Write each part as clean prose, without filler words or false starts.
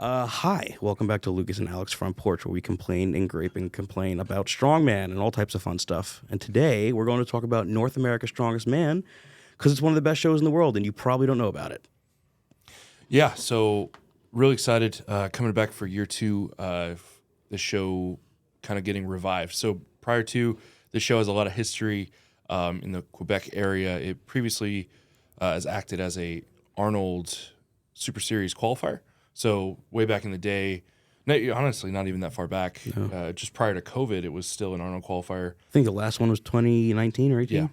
Hi, welcome back to Lucas and Alec's Front Porch, where we complain and grape and complain about Strongman and all types of fun stuff. And today we're going to talk about North America's Strongest Man because it's one of the best shows in the world, and you probably don't know about it. Yeah, so really excited coming back for year two. The show kind of getting revived. So prior to the show has a lot of history in the Quebec area. It previously has acted as a Arnold Super Series qualifier. So way back in the day, honestly, not even that far back. No. Just prior to COVID, it was still an Arnold qualifier. I think the last one was 2019 or 18. Yeah.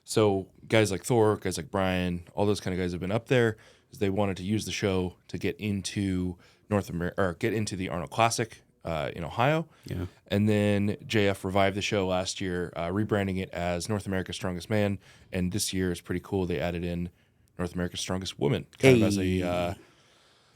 So guys like Thor, guys like Brian, all those kind of guys have been up there because they wanted to use the show to get into North America or get into the Arnold Classic in Ohio. Yeah. And then JF revived the show last year, rebranding it as North America's Strongest Man. And this year is pretty cool. They added in North America's Strongest Woman kind of as a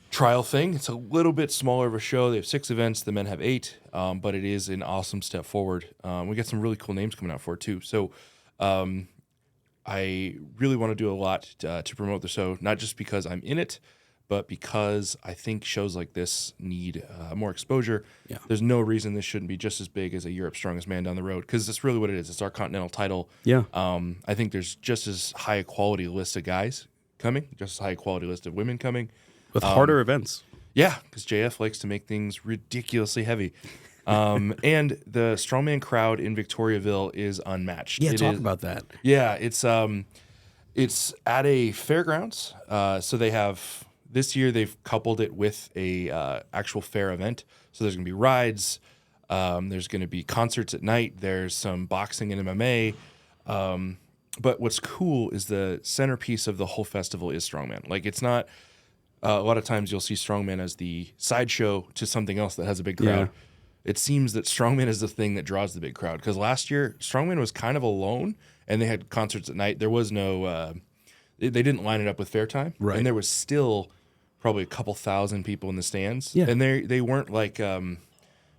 trial thing. It's a little bit smaller of a show. They have 6 events. The men have 8, but it is an awesome step forward. We got some really cool names coming out for it too. So I really want to do a lot to promote the show, not just because I'm in it, but because I think shows like this need more exposure. Yeah. There's no reason this shouldn't be just as big as a Europe's Strongest Man down the road, because that's really what it is. It's our continental title. Yeah. I think there's just as high a quality list of guys coming, just as high a quality list of women coming. With harder events. Yeah, because JF likes to make things ridiculously heavy. And the Strongman crowd in Victoriaville is unmatched. Yeah, talk about that. Yeah, it's at a fairgrounds. So they have, this year they've coupled it with a actual fair event. So there's going to be rides. There's going to be concerts at night. There's some boxing and MMA. But what's cool is the centerpiece of the whole festival is Strongman. Like, it's not... a lot of times you'll see Strongman as the sideshow to something else that has a big crowd. Yeah. It seems that Strongman is the thing that draws the big crowd, because last year Strongman was kind of alone, and they had concerts at night. There was no, they didn't line it up with fair time, right? And there was still probably a couple thousand people in the stands, yeah. And they weren't like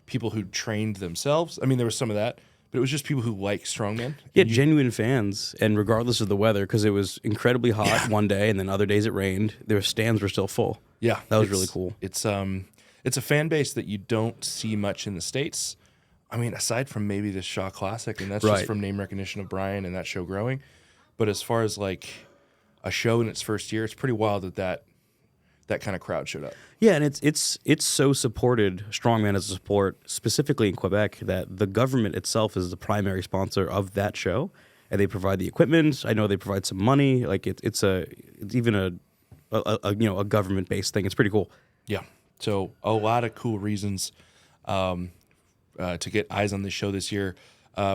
people who trained themselves. I mean, there was some of that. But it was just people who like Strongman. Yeah, genuine fans, and regardless of the weather, because it was incredibly hot one day, and then other days it rained, their stands were still full. Yeah. That was really cool. It's a fan base that you don't see much in the States. I mean, aside from maybe the Shaw Classic, and that's just from name recognition of Brian and that show growing. But as far as like a show in its first year, it's pretty wild that kind of crowd showed up. Yeah, and it's so supported, Strongman as a sport, specifically in Quebec, that the government itself is the primary sponsor of that show, and they provide the equipment. I know they provide some money. Like it's even a government-based thing. It's pretty cool. Yeah. So a lot of cool reasons to get eyes on this show this year.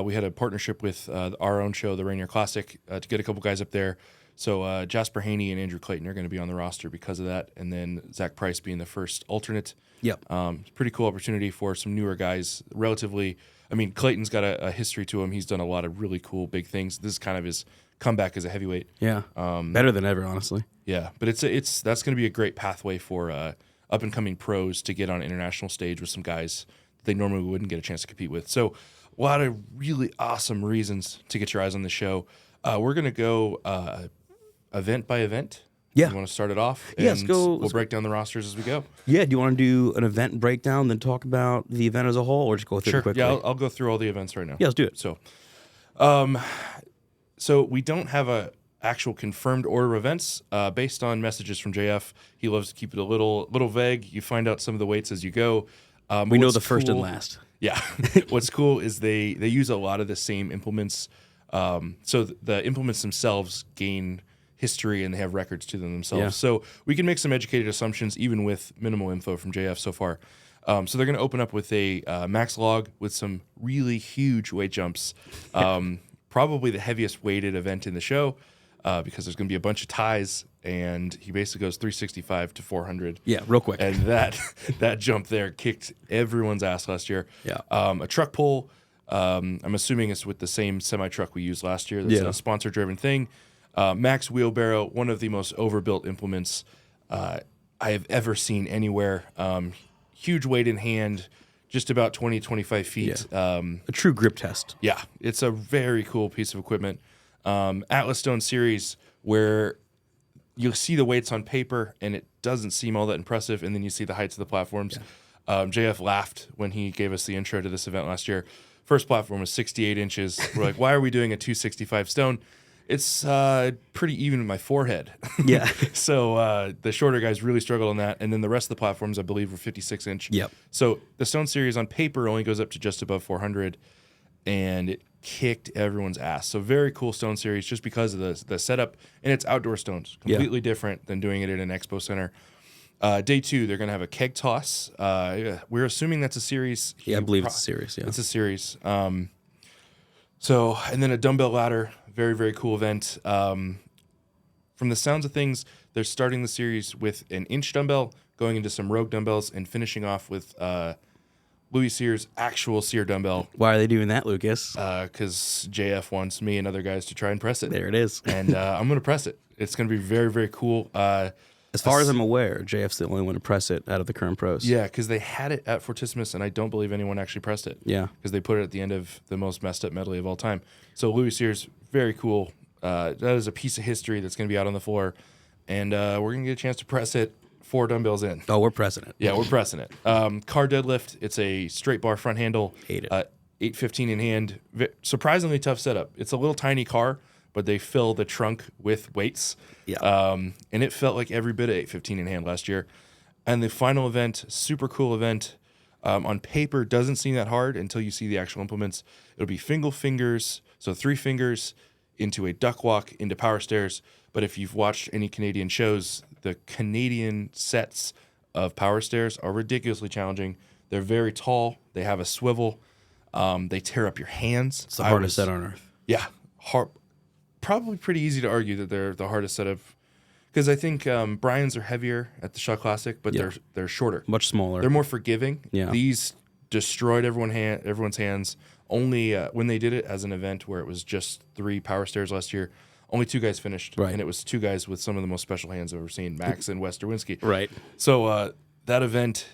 We had a partnership with our own show, the Rainier Classic, to get a couple guys up there. So Jasper Haney and Andrew Clayton are going to be on the roster because of that, and then Zach Price being the first alternate. Yep. Pretty cool opportunity for some newer guys. Relatively, I mean, Clayton's got a history to him. He's done a lot of really cool big things. This is kind of his comeback as a heavyweight. Yeah. Better than ever, honestly. Yeah, but it's that's going to be a great pathway for up and coming pros to get on an international stage with some guys that they normally wouldn't get a chance to compete with. So a lot of really awesome reasons to get your eyes on the show. We're going to go event by event. Yeah. You want to start it off? Yeah, let's go. We'll break down the rosters as we go. Yeah, do you want to do an event breakdown, then talk about the event as a whole, or just go through it quickly? Yeah, I'll go through all the events right now. Yeah, let's do it. So we don't have a actual confirmed order of events based on messages from JF. He loves to keep it a little vague. You find out some of the weights as you go. We know the first and last. Yeah. What's cool is they use a lot of the same implements. So the implements themselves gain history and they have records to them themselves. Yeah. So we can make some educated assumptions even with minimal info from JF so far. So they're going to open up with a max log with some really huge weight jumps. Probably the heaviest weighted event in the show because there's going to be a bunch of ties, and he basically goes 365 to 400. Yeah, real quick. And that jump there kicked everyone's ass last year. Yeah. A truck pull, I'm assuming it's with the same semi-truck we used last year. That's a sponsor-driven thing. Max wheelbarrow, one of the most overbuilt implements I have ever seen anywhere. Huge weight in hand, just about 20, 25 feet. Yeah. A true grip test. Yeah, it's a very cool piece of equipment. Atlas Stone Series, where you'll see the weights on paper, and it doesn't seem all that impressive. And then you see the heights of the platforms. Yeah. JF laughed when he gave us the intro to this event last year. First platform was 68 inches. We're like, why are we doing a 265 stone? It's pretty even with my forehead. Yeah. So the shorter guys really struggled on that. And then the rest of the platforms, I believe, were 56 inch. Yep. So the stone series on paper only goes up to just above 400, and it kicked everyone's ass. So very cool stone series just because of the setup, and it's outdoor stones, completely different than doing it in an expo center. Day 2, they're going to have a keg toss. We're assuming that's a series. Yeah, I believe it's a series. Yeah, it's a series. So, and then a dumbbell ladder, very, very cool event. From the sounds of things, they're starting the series with an inch dumbbell, going into some rogue dumbbells, and finishing off with Louis Cyrs's actual Cyr dumbbell. Why are they doing that, Lucas? Because JF wants me and other guys to try and press it. There it is. And I'm going to press it. It's going to be very, very cool. As far as I'm aware, JF's the only one to press it out of the current pros. Yeah, because they had it at Fortissimus, and I don't believe anyone actually pressed it. Yeah. Because they put it at the end of the most messed up medley of all time. So Louis Cyrs, very cool. That is a piece of history that's going to be out on the floor. And we're going to get a chance to press it 4 dumbbells in. Oh, we're pressing it. Yeah, we're pressing it. Car deadlift, it's a straight bar front handle. Hate it. 815 in hand. Surprisingly tough setup. It's a little tiny car, but they fill the trunk with weights. Yeah. And it felt like every bit of 815 in hand last year. And the final event, super cool event. On paper, doesn't seem that hard until you see the actual implements. It'll be single fingers, so 3 fingers into a duck walk into power stairs. But if you've watched any Canadian shows, the Canadian sets of power stairs are ridiculously challenging. They're very tall. They have a swivel. They tear up your hands. It's the hardest set on earth. Yeah. Probably pretty easy to argue that they're the hardest set of, because I think Brian's are heavier at the Shot Classic, but they're shorter. Much smaller. They're more forgiving. Yeah. These destroyed everyone's hands. Only when they did it as an event where it was just 3 power stairs last year, only 2 guys finished. Right. And it was 2 guys with some of the most special hands I've ever seen, Max and Wes Derwinski. Right. So that event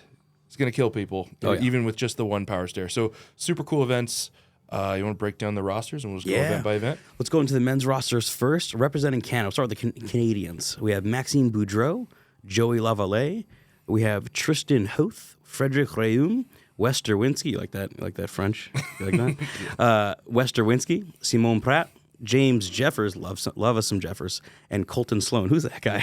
is going to kill people, yeah. even with just the 1 power stair. So super cool events. You want to break down the rosters, and we'll just go event by event? Let's go into the men's rosters first. Representing Canada, we'll start with the Canadians. We have Maxime Boudreau, Joey Lavallee. We have Tristan Hoth, Frederic Reum, Wes Derwinski. You like that French? You like that? Wes Derwinski, Simone Pratt, James Jeffers, love us some Jeffers, and Colton Sloan. Who's that guy?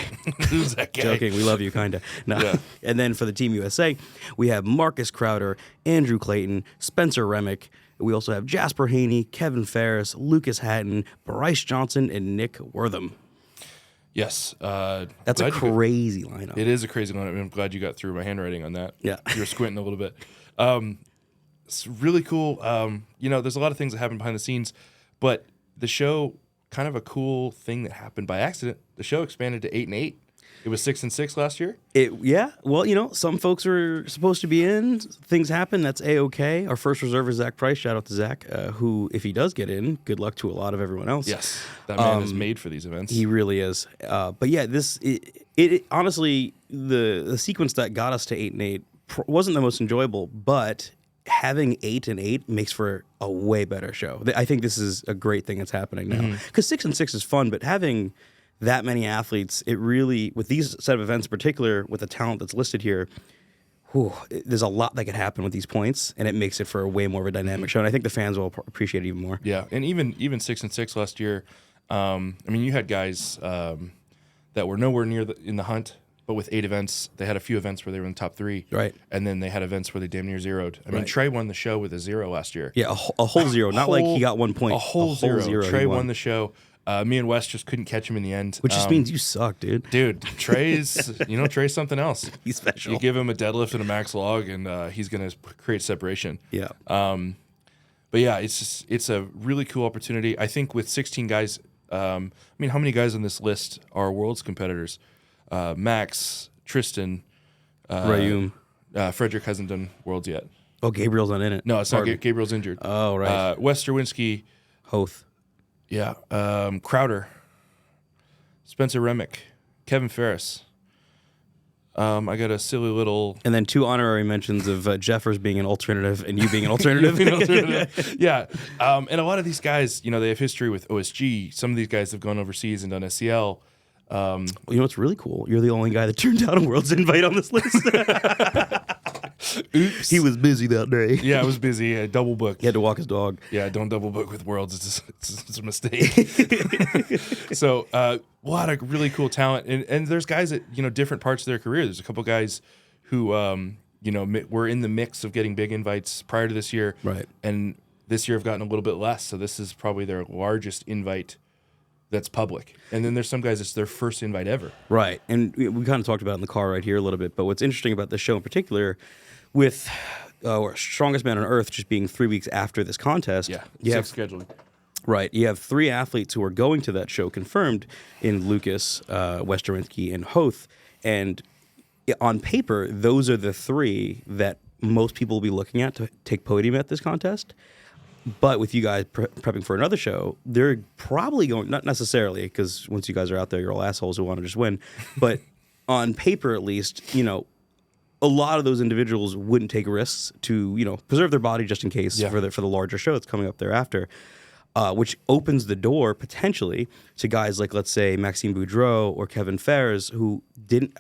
Who's that guy? Joking, we love you, kind of. No. Yeah. And then for the Team USA, we have Marcus Crowder, Andrew Clayton, Spencer Remick. We also have Jasper Haney, Kevin Ferris, Lucas Hatton, Bryce Johnson, and Nick Wortham. Yes. That's a crazy lineup. It is a crazy lineup. I'm glad you got through my handwriting on that. Yeah. You were squinting a little bit. It's really cool. There's a lot of things that happen behind the scenes, but the show, kind of a cool thing that happened by accident, the show expanded to 8 and 8. It was 6 and 6 last year. Well, some folks were supposed to be in. Things happen. That's A-OK. Our first reserve is Zach Price. Shout out to Zach, who, if he does get in, good luck to a lot of everyone else. Yes, that man is made for these events. He really is. But yeah, it honestly, the sequence that got us to 8 and 8 wasn't the most enjoyable, but having 8 and 8 makes for a way better show. I think this is a great thing that's happening now, because 6 and 6 is fun, but having that many athletes, it really, with these set of events in particular, with the talent that's listed here, there's a lot that could happen with these points, and it makes it for a way more of a dynamic show. And I think the fans will appreciate it even more. Yeah, and even 6 and 6 last year, you had guys that were nowhere near in the hunt, but with 8 events, they had a few events where they were in the top 3. Right. And then they had events where they damn near zeroed. Trey won the show with a 0 last year. Yeah, a whole 0, not like he got 1 point. A whole zero. Trey won the show. Me and Wes just couldn't catch him in the end. Which just means you suck, dude. Dude, Trey's something else. He's special. You give him a deadlift and a max log, and he's going to create separation. Yeah. But yeah, it's a really cool opportunity. I think with 16 guys, how many guys on this list are world's competitors? Max, Tristan, Rayum. Frederick hasn't done worlds yet. Oh, Gabriel's not in it. No, it's not. Gabriel's injured. Oh, right. Wes Derwinski. Hoth. Yeah. Crowder. Spencer Remick. Kevin Ferris. I got a silly little... And then 2 honorary mentions of Jeffers being an alternative and you being an alternative. Yeah. And a lot of these guys, they have history with OSG. Some of these guys have gone overseas and done SCL. You know what's really cool? You're the only guy that turned down a Worlds invite on this list. Oops. He was busy that day. Yeah, I was busy. I double booked. He had to walk his dog. Yeah, don't double book with Worlds. It's a mistake. So a lot of really cool talent, and there's guys at different parts of their career. There's a couple guys who were in the mix of getting big invites prior to this year, Right. And this year have gotten a little bit less. So this is probably their largest invite that's public. And then there's some guys it's their first invite ever. Right. And we kind of talked about it in the car right here a little bit. But what's interesting about this show in particular, with Strongest Man on Earth just being 3 weeks after this contest, you have scheduling. Right. You have 3 athletes who are going to that show confirmed in Lucas, Westerwinski, and Hoth. And on paper, those are the 3 that most people will be looking at to take podium at this contest. But with you guys prepping for another show, they're probably going, not necessarily, because once you guys are out there, you're all assholes who want to just win. But on paper, at least, a lot of those individuals wouldn't take risks to, preserve their body just in case for the larger show that's coming up thereafter, which opens the door potentially to guys like, let's say, Maxime Boudreau or Kevin Fares, who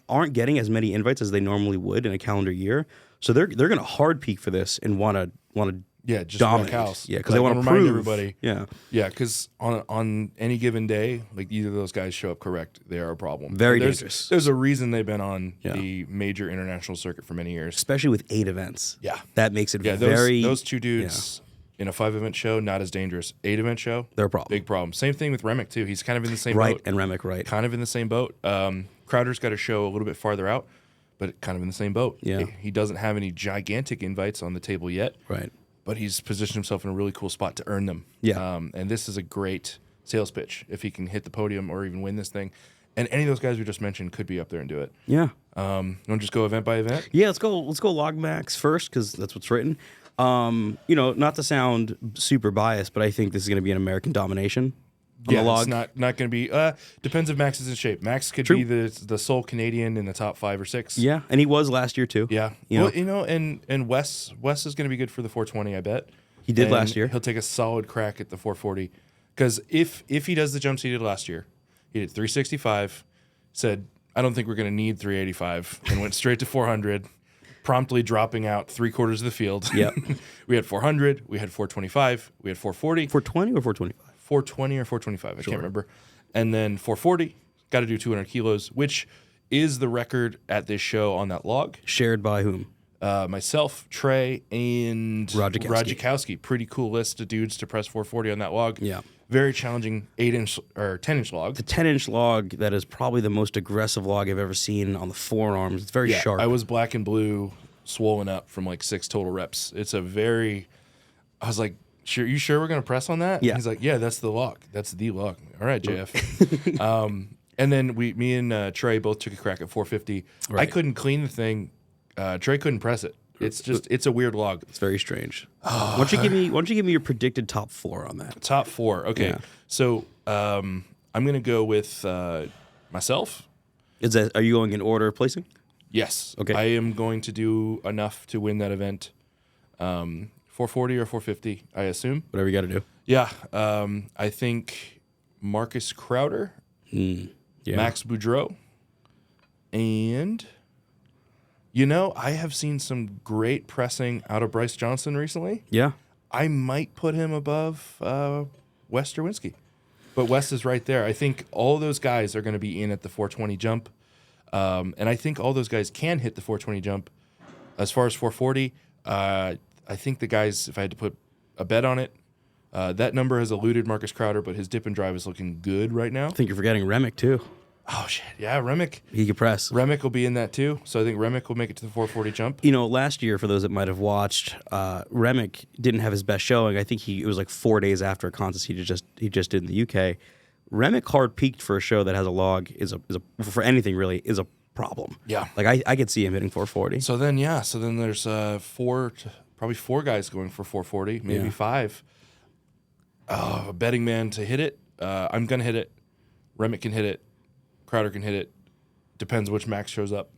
aren't getting as many invites as they normally would in a calendar year. So they're going to hard peak for this and want to just dominate. wreck house. Yeah, because they want to remind prove everybody. Yeah, because on any given day, like either of those guys show up correct, they are a problem. Very there's, dangerous. There's a reason they've been on the major international circuit for many years, especially with 8 events. Yeah, that makes it those 2 dudes in a 5-event show not as dangerous. 8-event show, they're a problem. Big problem. Same thing with Remick too. He's kind of in the same boat. boat. And Remick, right? Kind of in the same boat. Crowder's got a show a little bit farther out, but kind of in the same boat. Yeah, he doesn't have any gigantic invites on the table yet. Right. But he's positioned himself in a really cool spot to earn them. Yeah. And this is a great sales pitch if he can hit the podium or even win this thing. And any of those guys we just mentioned could be up there and do it. Yeah. You want to just go event by event? Yeah, let's go log max first because that's what's written. Not to sound super biased, but I think this is going to be an American domination. On the log. It's not going to be. Depends if Max is in shape. Max could be the sole Canadian in the top 5 or 6. Yeah, and he was last year too. Yeah. And Wes is going to be good for the 420. I bet he did last year. He'll take a solid crack at the 440 because if he does the jumps he did last year, he did 365. Said I don't think we're going to need 385 and went straight to 400. Promptly dropping out 3/4 of the field. Yep. We had 400. We had 425. We had 440. 420 or 425. 420 or 425, I can't remember. And then 440, got to do 200 kilos, which is the record at this show on that log. Shared by whom? Myself, Trey, and Radzikowski. Pretty cool list of dudes to press 440 on that log. Yeah. Very challenging 8-inch or 10-inch log. The 10-inch log that is probably the most aggressive log I've ever seen on the forearms. It's very sharp. I was black and blue, swollen up from like 6 total reps. I was like, "Sure, you sure we're gonna press on that?" Yeah. He's like, "Yeah, that's the log. That's the log." All right, JF. And then me and Trey both took a crack at 450. Right. I couldn't clean the thing. Trey couldn't press it. It's a weird log. It's very strange. Why don't you give me your predicted top 4 on that? Top 4. Okay. Yeah. So I'm gonna go with myself. Are you going in order of placing? Yes. Okay. I am going to do enough to win that event. 440 or 450, I assume. Whatever you got to do. Yeah. I think Marcus Crowder, Yeah. Max Boudreau, and I have seen some great pressing out of Bryce Johnson recently. Yeah. I might put him above Wes Derwinski. But Wes is right there. I think all those guys are going to be in at the 420 jump. And I think all those guys can hit the 420 jump. As far as 440, I think the guys, if I had to put a bet on it, that number has eluded Marcus Crowder, but his dip and drive is looking good right now. I think you're forgetting Remick too. Oh, shit. Yeah, Remick. He could press. Remick will be in that too. So I think Remick will make it to the 440 jump. Last year, for those that might have watched, Remick didn't have his best showing. I think it was like 4 days after a contest he just did in the UK. Remick hard peaked for a show that has a log for anything really is a problem. Yeah. Like I could see him hitting 440. So then there's probably 4 guys going for 440, maybe 5. A betting man to hit it. I'm gonna hit it. Remick can hit it. Crowder can hit it. Depends which Max shows up.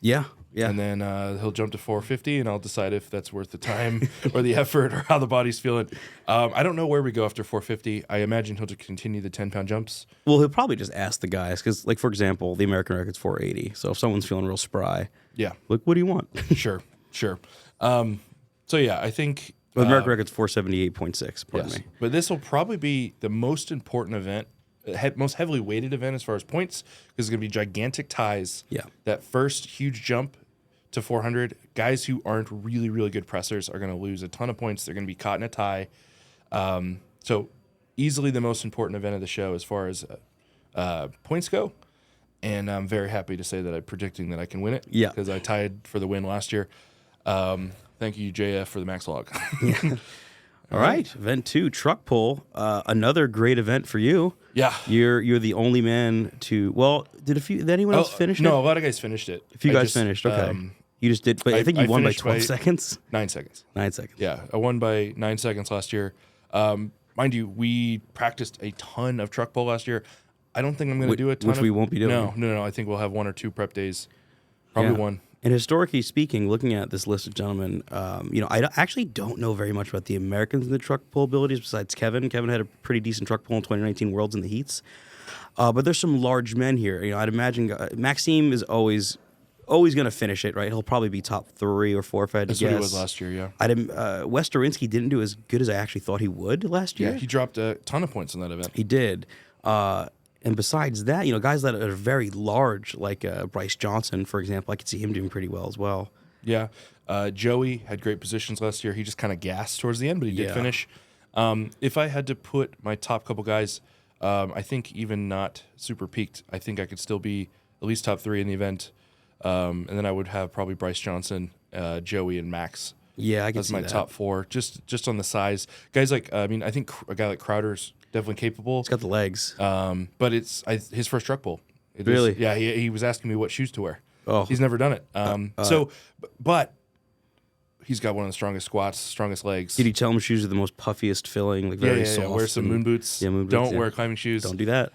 Yeah. Yeah. And then he'll jump to 450, and I'll decide if that's worth the time or the effort or how the body's feeling. I don't know where we go after 450. I imagine he'll just continue the 10-pound jumps. Well, he'll probably just ask the guys because, like, for example, the American record's 480. So if someone's feeling real spry, Yeah. like, what do you want? Sure. So, yeah, I think... Well, the American record's 478.6, pardon me. But this will probably be the most important event, most heavily weighted event as far as points, because it's going to be gigantic ties. Yeah. That first huge jump to 400, guys who aren't really, really good pressers are going to lose a ton of points. They're going to be caught in a tie. So easily the most important event of the show as far as points go. And I'm very happy to say that I'm predicting that I can win it. Yeah. Because I tied for the win last year. Thank you, JF, for the max log. All right, event 2, truck pull. Another great event for you. Yeah. You're the only man to. Well, did anyone else finish it? No, a lot of guys finished it. A few guys finished. Okay. You just did, but I think you won by finished 12 seconds. 9 seconds. 9 seconds. Yeah, I won by 9 seconds last year. Mind you, we practiced a ton of truck pull last year. I don't think I'm going to do a ton. Which we won't be doing. No. I think we'll have 1 or 2 prep days. Probably one. And historically speaking, looking at this list of gentlemen, I actually don't know very much about the Americans in the truck pull abilities besides Kevin. Kevin had a pretty decent truck pull in 2019 Worlds in the heats. But there's some large men here. I'd imagine Maxime is always going to finish it, right? He'll probably be top 3 or 4 if I had to guess. That's what he was last year, yeah. Wes Dorinsky didn't do as good as I actually thought he would last year. Yeah, he dropped a ton of points in that event. He did. And besides that, guys that are very large, like Bryce Johnson, for example, I could see him doing pretty well as well. Yeah. Joey had great positions last year. He just kind of gassed towards the end, but he did finish. If I had to put my top couple guys, I think even not super peaked, I think I could still be at least top 3 in the event. And then I would have probably Bryce Johnson, Joey, and Max. Yeah, I can see that. That's my top 4, just on the size. Guys like, I think a guy like Crowder's definitely capable. He's got the legs. But it's his first truck pull. Really? Yeah, he was asking me what shoes to wear. Oh. He's never done it. But he's got one of the strongest squats, strongest legs. Did you tell him shoes are the most puffiest filling, like very soft? Wear some moon boots. Yeah, moon boots. Don't wear climbing shoes. Don't do that.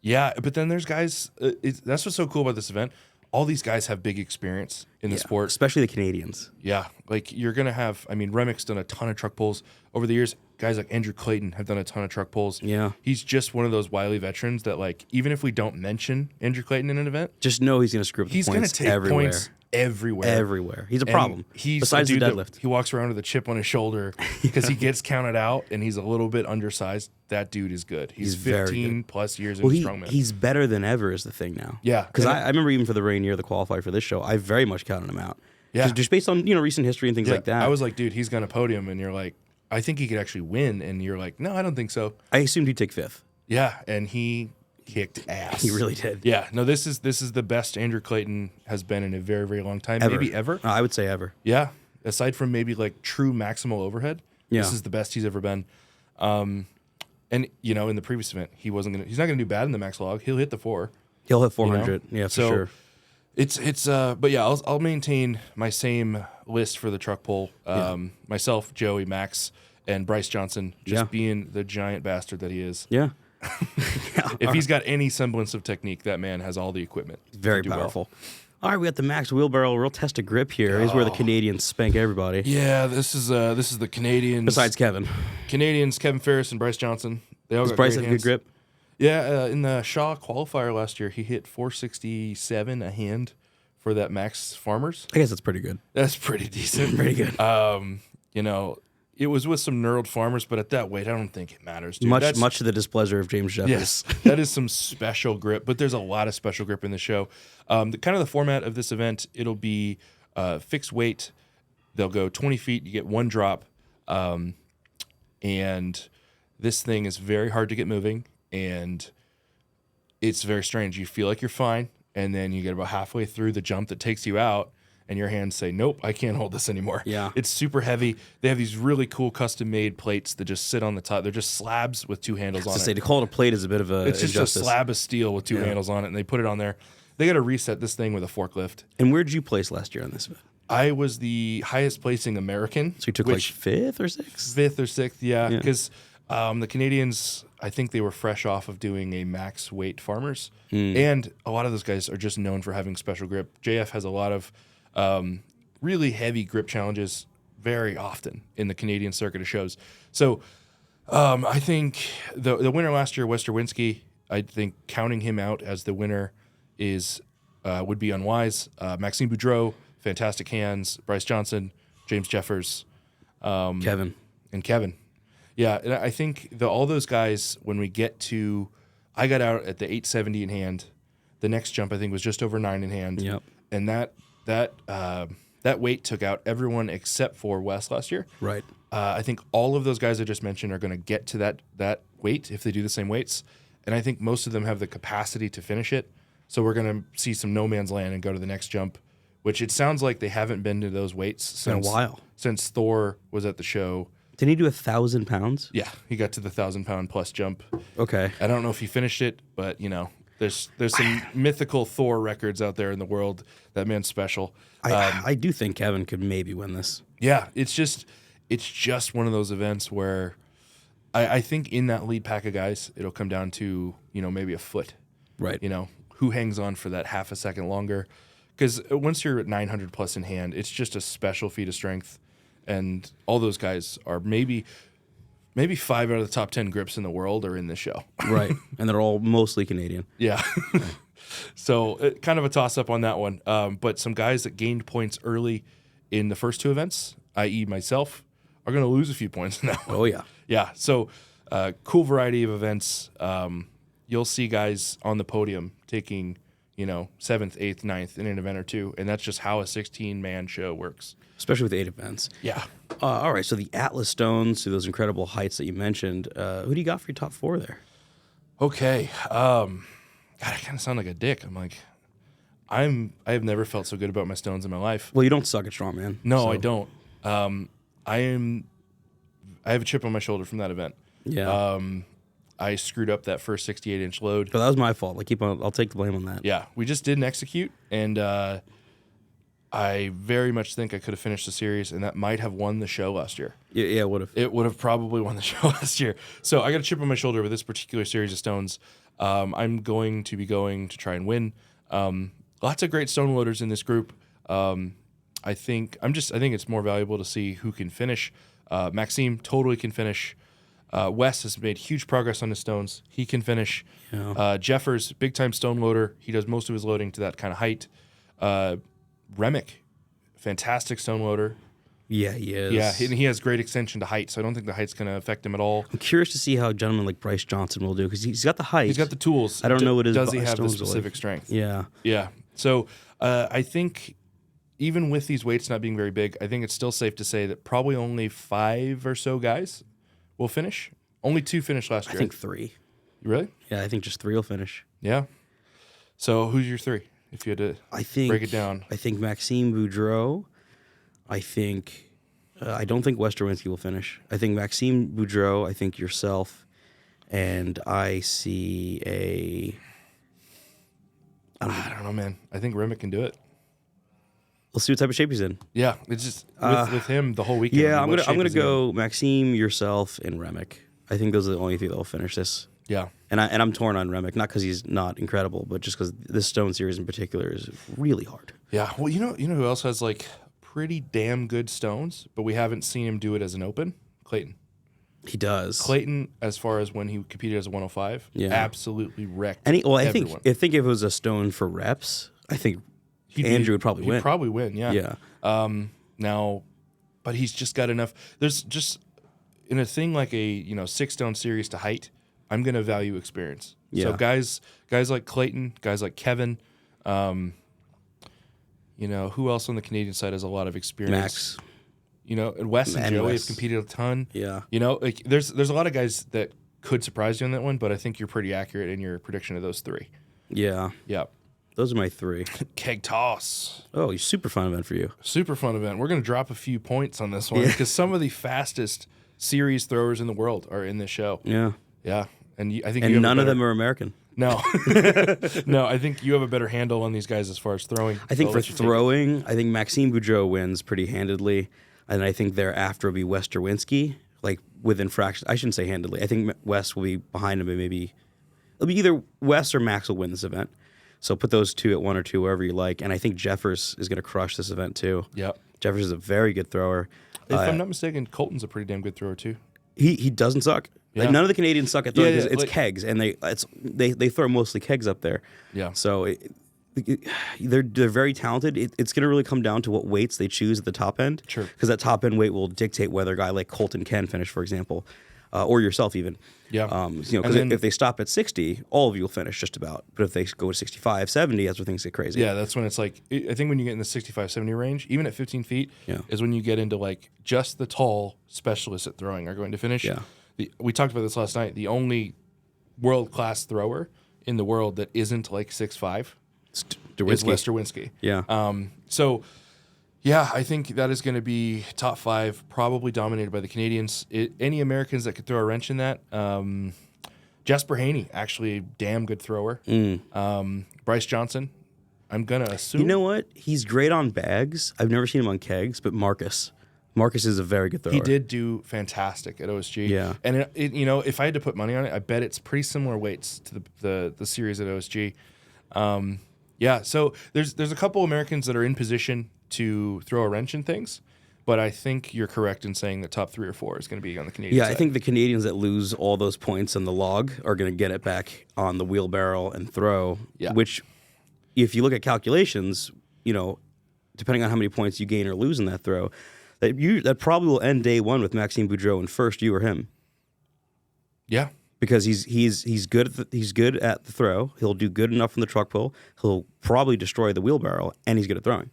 Yeah, but then there's guys. That's what's so cool about this event. All these guys have big experience in the sport. Especially the Canadians. Yeah, like you're going to have, Remick's done a ton of truck pulls over the years. Guys like Andrew Clayton have done a ton of truck pulls. Yeah. He's just one of those wily veterans that, like, even if we don't mention Andrew Clayton in an event, just know he's going to screw up the points. He's going to take everywhere. points everywhere. Everywhere. He's a problem. Besides the deadlift. He walks around with a chip on his shoulder because he gets counted out and he's a little bit undersized. That dude is good. He's 15 plus years in strongman. He's better than ever is the thing now. Yeah. Because I remember even for the Rainier, the qualifier for this show, I very much counted him out. Yeah. Just based on recent history and things like that. I was like, dude, he's going to podium. And you're like, I think he could actually win. And you're like, no, I don't think so. I assumed he'd take 5th. Yeah. And he kicked ass. He really did. Yeah. No, this is the best Andrew Clayton has been in a very, very long time. Maybe ever. I would say ever. Yeah. Aside from maybe like true maximal overhead, this is the best he's ever been. And in the previous event, he's not gonna do bad in the max log. He'll hit the 4. He'll hit 400. Yeah, for sure. But yeah, I'll maintain my same list for the truck pull. Myself, Joey, Max, and Bryce Johnson, being the giant bastard that he is. Yeah. If he's got any semblance of technique, that man has all the equipment. Very powerful. Well. All right, we got the max wheelbarrow real test of grip here. Here's where the Canadians spank everybody. Yeah, this is the Canadians. Besides Kevin. Canadians, Kevin Ferris and Bryce Johnson. They all got Bryce great have hands. good grip? Yeah, in the Shaw qualifier last year, he hit 467 a hand for that Max Farmers. I guess that's pretty good. That's pretty decent. Pretty good. It was with some knurled farmers, but at that weight, I don't think it matters, dude. Much to the displeasure of James Jeffers. Yes, that is some special grip, but there's a lot of special grip in the show. The format of this event, it'll be fixed weight. They'll go 20 feet. You get 1 drop. And this thing is very hard to get moving, and it's very strange. You feel like you're fine, and then you get about halfway through the jump that takes you out, and your hands say, nope, I can't hold this anymore. Yeah. It's super heavy. They have these really cool custom-made plates that just sit on the top. They're just slabs with 2 handles on it. To call it a plate is a bit of a It's just injustice. a slab of steel with 2 handles on it, and they put it on there. They got to reset this thing with a forklift. And where'd you place last year on this event? I was the highest placing American. So you took like 5th or 6th? 5th or 6th, yeah. Because the Canadians, I think they were fresh off of doing a max weight farmers, and a lot of those guys are just known for having special grip. JF has a lot of really heavy grip challenges very often in the Canadian circuit of shows. So I think the winner last year, Westerwinski, I think counting him out as the winner is would be unwise. Maxime Boudreau, fantastic hands. Bryce Johnson, James Jeffers, Kevin. Yeah, and I think all those guys, when we get to, I got out at the 870 in hand. The next jump I think was just over 9 in hand. Yep. And that weight took out everyone except for Wes last year. Right. I think all of those guys I just mentioned are going to get to that weight if they do the same weights, and I think most of them have the capacity to finish it. So we're going to see some no man's land and go to the next jump, which it sounds like they haven't been to those weights since in a while. Since Thor was at the show. Didn't he do 1,000 pounds? Yeah, he got to the 1,000-pound plus jump. Okay. I don't know if he finished it, but there's some mythical Thor records out there in the world. That man's special. I do think Kevin could maybe win this. Yeah, it's just one of those events where I think in that lead pack of guys, it'll come down to maybe a foot. Right. Who hangs on for that half a second longer. Because once you're at 900 plus in hand, it's just a special feat of strength. And all those guys are maybe 5 out of the top 10 grips in the world are in this show. Right. And they're all mostly Canadian. Yeah. So kind of a toss-up on that one. But some guys that gained points early in the first two events, i.e. myself, are going to lose a few points in that one. Oh, yeah. Yeah. So cool variety of events. You'll see guys on the podium taking 7th, 8th, 9th in an event or two, and that's just how a 16-man show works. Especially with 8 events. Yeah. All right, so the Atlas Stones, to those incredible heights that you mentioned, who do you got for your top 4 there? Okay. God, I kind of sound like a dick. I'm like, I have never felt so good about my stones in my life. Well, you don't suck at Strongman. No, so. I don't. I have a chip on my shoulder from that event. Yeah. I screwed up that first 68-inch load. But that was my fault. I'll take the blame on that. Yeah, we just didn't execute, and I very much think I could have finished the series, and that might have won the show last year. Yeah, it would have. It would have probably won the show last year. So I got a chip on my shoulder with this particular series of stones. I'm going to be going to try and win. Lots of great stone loaders in this group. I think it's more valuable to see who can finish. Maxime totally can finish. Wes has made huge progress on his stones. He can finish. Yeah. Jeffers, big-time stone loader. He does most of his loading to that kind of height. Remick, fantastic stone loader. Yeah, he is. Yeah, and he has great extension to height, so I don't think the height's going to affect him at all. I'm curious to see how a gentleman like Bryce Johnson will do, because he's got the height. He's got the tools. I don't know what his does he have the stones are specific like. strength? Yeah. Yeah. So I think even with these weights not being very big, I think it's still safe to say that probably only 5 or so guys will finish. Only 2 finished last year. I think 3. You really? Yeah, I think just 3 will finish. Yeah. So who's your 3? If you had to break it down. I think Maxime Boudreau. I think I don't think Westerwinski will finish. I think Maxime Boudreau. I think yourself, and I see a. I don't know, man. I think Remick can do it. Let's see what type of shape he's in. Yeah, it's just with him the whole weekend. Yeah, I'm gonna go Maxime, yourself, and Remick. I think those are the only 3 that will finish this. Yeah, and I'm torn on Remick, not because he's not incredible, but just because this stone series in particular is really hard. Yeah, well, you know who else has like pretty damn good stones, but we haven't seen him do it as an open? Clayton. He does. Clayton, as far as when he competed as a 105, absolutely wrecked. I everyone. think if it was a stone for reps, I think Andrew would probably win. He'd probably win, yeah. Yeah. Now, but he's just got enough. There's just in a thing like a 6-stone series to height, I'm going to value experience. Yeah. So guys like Clayton, guys like Kevin, who else on the Canadian side has a lot of experience? Max. And Wes and Joey have competed a ton. Yeah. There's a lot of guys that could surprise you on that one, but I think you're pretty accurate in your prediction of those 3. Yeah. Yeah. Those are my 3. Keg toss. Oh, super fun event for you. Super fun event. We're going to drop a few points on this one because some of the fastest series throwers in the world are in this show. Yeah. Yeah. And I think none of them are American. No. No, I think you have a better handle on these guys as far as throwing. I think for throwing, I think Maxime Boudreau wins pretty handedly. And I think thereafter will be Westerwinski. Like within fractions. I shouldn't say handily. I think Wes will be behind him, but maybe it'll be either Wes or Max will win this event. So put those two at 1 or 2, wherever you like. And I think Jeffers is going to crush this event too. Yep. Jeffers is a very good thrower. If I'm not mistaken, Colton's a pretty damn good thrower too. He doesn't suck. Yeah. Like, none of the Canadians suck at throwing. Yeah, It's like, kegs, and they throw mostly kegs up there. Yeah. So they're very talented. It's going to really come down to what weights they choose at the top end. Sure. Because that top end weight will dictate whether a guy like Colton can finish, for example, or yourself even. Yeah. Because if they stop at 60, all of you will finish just about. But if they go to 65, 70, that's where things get crazy. Yeah, that's when it's like, I think when you get in the 65, 70 range, even at 15 feet, Yeah. is when you get into like just the tall specialists at throwing are going to finish. Yeah. We talked about this last night. The only world-class thrower in the world that isn't like 6'5" is Lester Winsky. Yeah. So, yeah, I think that is going to be top 5, probably dominated by the Canadians. Any Americans that could throw a wrench in that? Jasper Haney, actually a damn good thrower. Bryce Johnson, I'm going to assume. You know what? He's great on bags. I've never seen him on kegs, but Marcus is a very good thrower. He did do fantastic at OSG. Yeah. And, if I had to put money on it, I bet it's pretty similar weights to the series at OSG. Yeah, so there's a couple Americans that are in position to throw a wrench in things, but I think you're correct in saying that top 3 or 4 is going to be on the Canadian side. I think the Canadians that lose all those points on the log are going to get it back on the wheelbarrow and throw, which, if you look at calculations, depending on how many points you gain or lose in that throw, that probably will end day 1 with Maxime Boudreau in first, you or him. Yeah. Because he's good at the throw. He'll do good enough from the truck pull. He'll probably destroy the wheelbarrow, and he's good at throwing.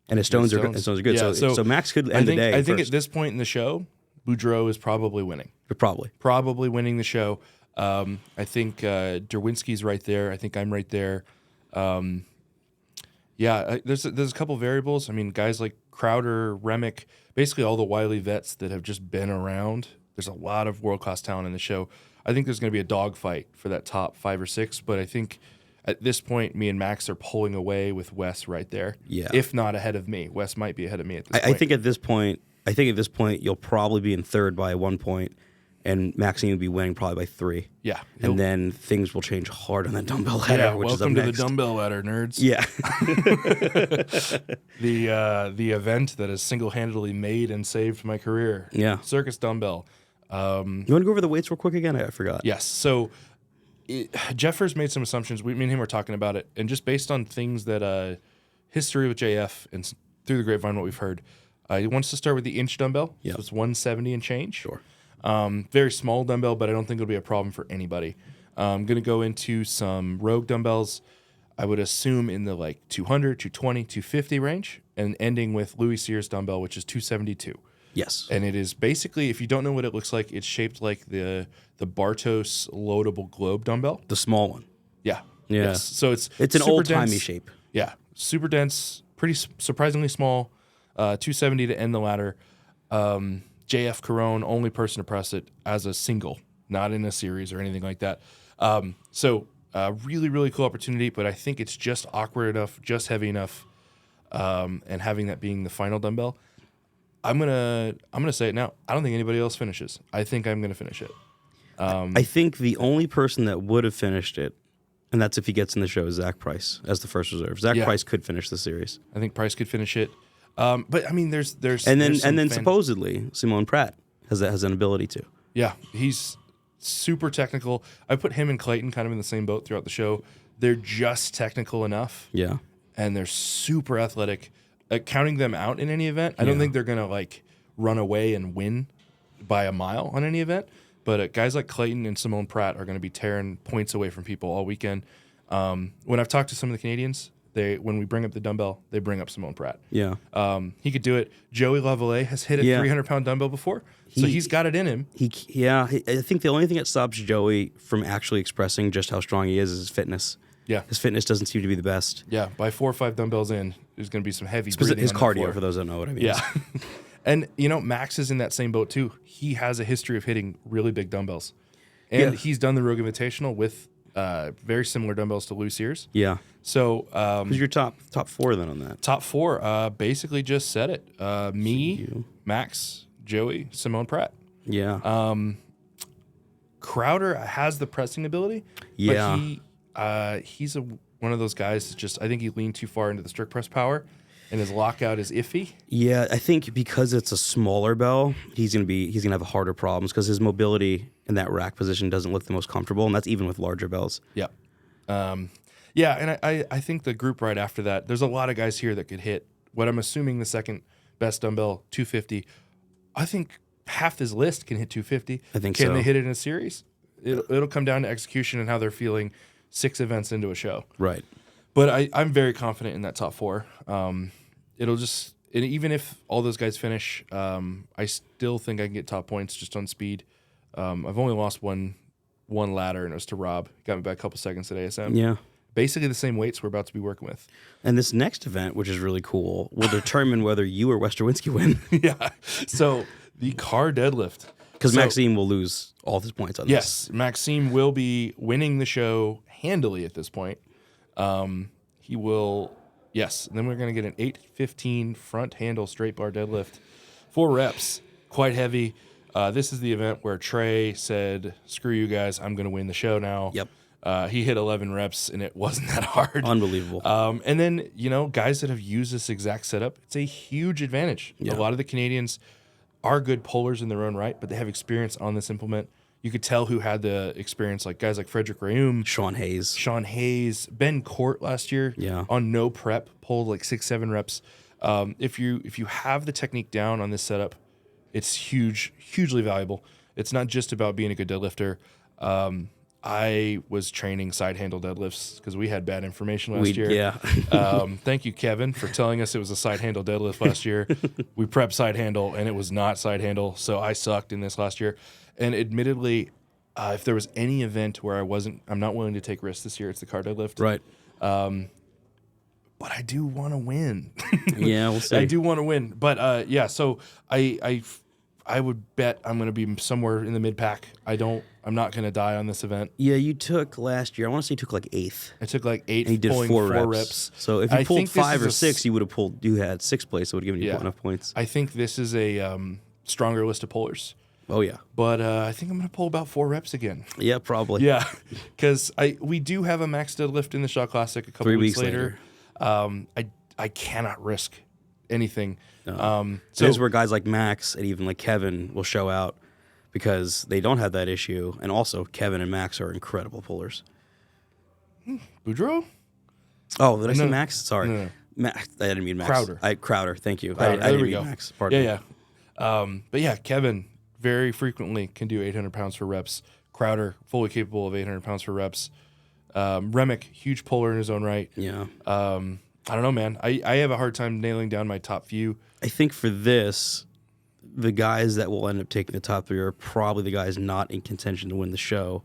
And his stones are good. Yeah, so Max could end the day. I think at this point in the show, Boudreau is probably winning. Probably winning the show. I think Derwinski's right there. I think I'm right there. There's a couple variables. I mean, guys like Crowder, Remick, basically all the wily vets that have just been around. There's a lot of world-class talent in the show. I think there's going to be a dogfight for that top 5 or 6, but I think at this point, me and Max are pulling away with Wes right there. Yeah. If not ahead of me. Wes might be ahead of me at this point. I think at this point, you'll probably be in third by 1 point, and Maxine will be winning probably by 3. Yeah. And then things will change hard on that dumbbell ladder, which is up welcome to next. the dumbbell ladder, nerds. Yeah. The event that has single-handedly made and saved my career. Yeah. Circus dumbbell. You want to go over the weights real quick again? I forgot. Yes. So Jeffers made some assumptions. Me and him were talking about it, and just based on things that history with JF and through the grapevine, what we've heard, he wants to start with the inch dumbbell. Yeah. So it's 170 and change. Sure. Very small dumbbell, but I don't think it'll be a problem for anybody. I'm going to go into some rogue dumbbells. I would assume in the like 200, 220, 250 range, and ending with Louis Sears dumbbell, which is 272. Yes. And it is basically, if you don't know what it looks like, it's shaped like the Bartos loadable globe dumbbell. The small one. Yeah. Yeah. Yes. So it's an super old-timey dense. shape. Yeah. Super dense, pretty surprisingly small, 270 to end the ladder. JF Carone, only person to press it as a single, not in a series or anything like that. Really, really cool opportunity, but I think it's just awkward enough, just heavy enough, and having that being the final dumbbell. I'm gonna say it now. I don't think anybody else finishes. I think I'm gonna finish it. I think the only person that would have finished it, and that's if he gets in the show, is Zach Price as the first reserve. Zach Price could finish the series. I think Price could finish it. But I mean, there's and then supposedly Simone Pratt has an ability to. Yeah, he's super technical. I put him and Clayton kind of in the same boat throughout the show. They're just technical enough. Yeah, and they're super athletic. Counting them out in any event, I don't think they're gonna like run away and win by a mile on any event. But guys like Clayton and Simone Pratt are going to be tearing points away from people all weekend. When I've talked to some of the Canadians, when we bring up the dumbbell, they bring up Simone Pratt. Yeah. He could do it. Joey Lavallee has hit a 300-pound dumbbell before, so he's got it in him. I think the only thing that stops Joey from actually expressing just how strong he is his fitness. Yeah. His fitness doesn't seem to be the best. Yeah, by 4 or 5 dumbbells in, there's going to be some heavy breathing. His on cardio, the floor. for those that don't know what I mean. Yeah. And, Max is in that same boat, too. He has a history of hitting really big dumbbells. And he's done the Rogue Invitational with very similar dumbbells to Louis Sears. Yeah. So, who's your top 4 then on that? Top 4, basically just said it. Me, Max, Joey, Simone Pratt. Yeah. Crowder has the pressing ability, Yeah. but he's one of those guys that just, I think he leaned too far into the strict press power, and his lockout is iffy. Yeah, I think because it's a smaller bell, he's gonna have harder problems because his mobility in that rack position doesn't look the most comfortable, and that's even with larger bells. Yeah. Yeah, and I think the group right after that, there's a lot of guys here that could hit what I'm assuming the second best dumbbell, 250. I think half this list can hit 250. I think Can so. they hit it in a series? It'll come down to execution and how they're feeling 6 events into a show. Right. But I'm very confident in that top 4. It'll just, and even if all those guys finish, I still think I can get top points just on speed. I've only lost one ladder, and it was to Rob. Got me back a couple seconds at ASM. Yeah. Basically the same weights we're about to be working with. And this next event, which is really cool, will determine whether you or Westerwinski win. Yeah. So the car deadlift. Because Maxime will lose all of his points on this. Yes, Maxime will be winning the show handily at this point. He will, yes. And then we're going to get an 815 front handle straight bar deadlift, 4 reps, quite heavy. This is the event where Trey said, "Screw you guys, I'm going to win the show now." Yep. He hit 11 reps, and it wasn't that hard. Unbelievable. And then, guys that have used this exact setup, it's a huge advantage. Yeah. A lot of the Canadians are good pullers in their own right, but they have experience on this implement. You could tell who had the experience, like guys like Frederick Raum, Sean Hayes, Ben Court last year. Yeah. On no prep, pulled like 6-7 reps. If you have the technique down on this setup, it's hugely valuable. It's not just about being a good deadlifter. I was training side handle deadlifts because we had bad information last year. Yeah. Thank you, Kevin, for telling us it was a side handle deadlift last year. We prepped side handle, and it was not side handle, so I sucked in this last year. And admittedly, if there was any event where I'm not willing to take risks this year, it's the car deadlift. Right. But I do want to win. Yeah, we'll see. I do want to win. But yeah, so I would bet I'm going to be somewhere in the mid pack. I'm not going to die on this event. Yeah, you took last year. I want to say you took like 8th. I took like 8th, And you did pulling 4 4 reps. So if you I pulled think this 5 is or 6, you would have pulled. You had 6th place. So it would have given you Yeah. enough points. I think this is a stronger list of pullers. Oh yeah. But I think I'm going to pull about 4 reps again. Yeah, probably. Yeah, because we do have a max deadlift in the Shaw Classic a couple 3 weeks weeks later. I cannot risk anything. So So here's where guys like Max and even like Kevin will show out because they don't have that issue, and also Kevin and Max are incredible pullers. Boudreaux? Oh, did I say No, Max? Sorry, no. Max. I didn't mean Max. Crowder. Crowder. Thank you. Crowder, I there didn't we mean go. Max. Pardon me. Yeah. But yeah, Kevin very frequently can do 800 pounds for reps. Crowder, fully capable of 800 pounds for reps. Remick, huge puller in his own right. Yeah. I don't know, man. I have a hard time nailing down my top few. I think for this, the guys that will end up taking the top 3 are probably the guys not in contention to win the show.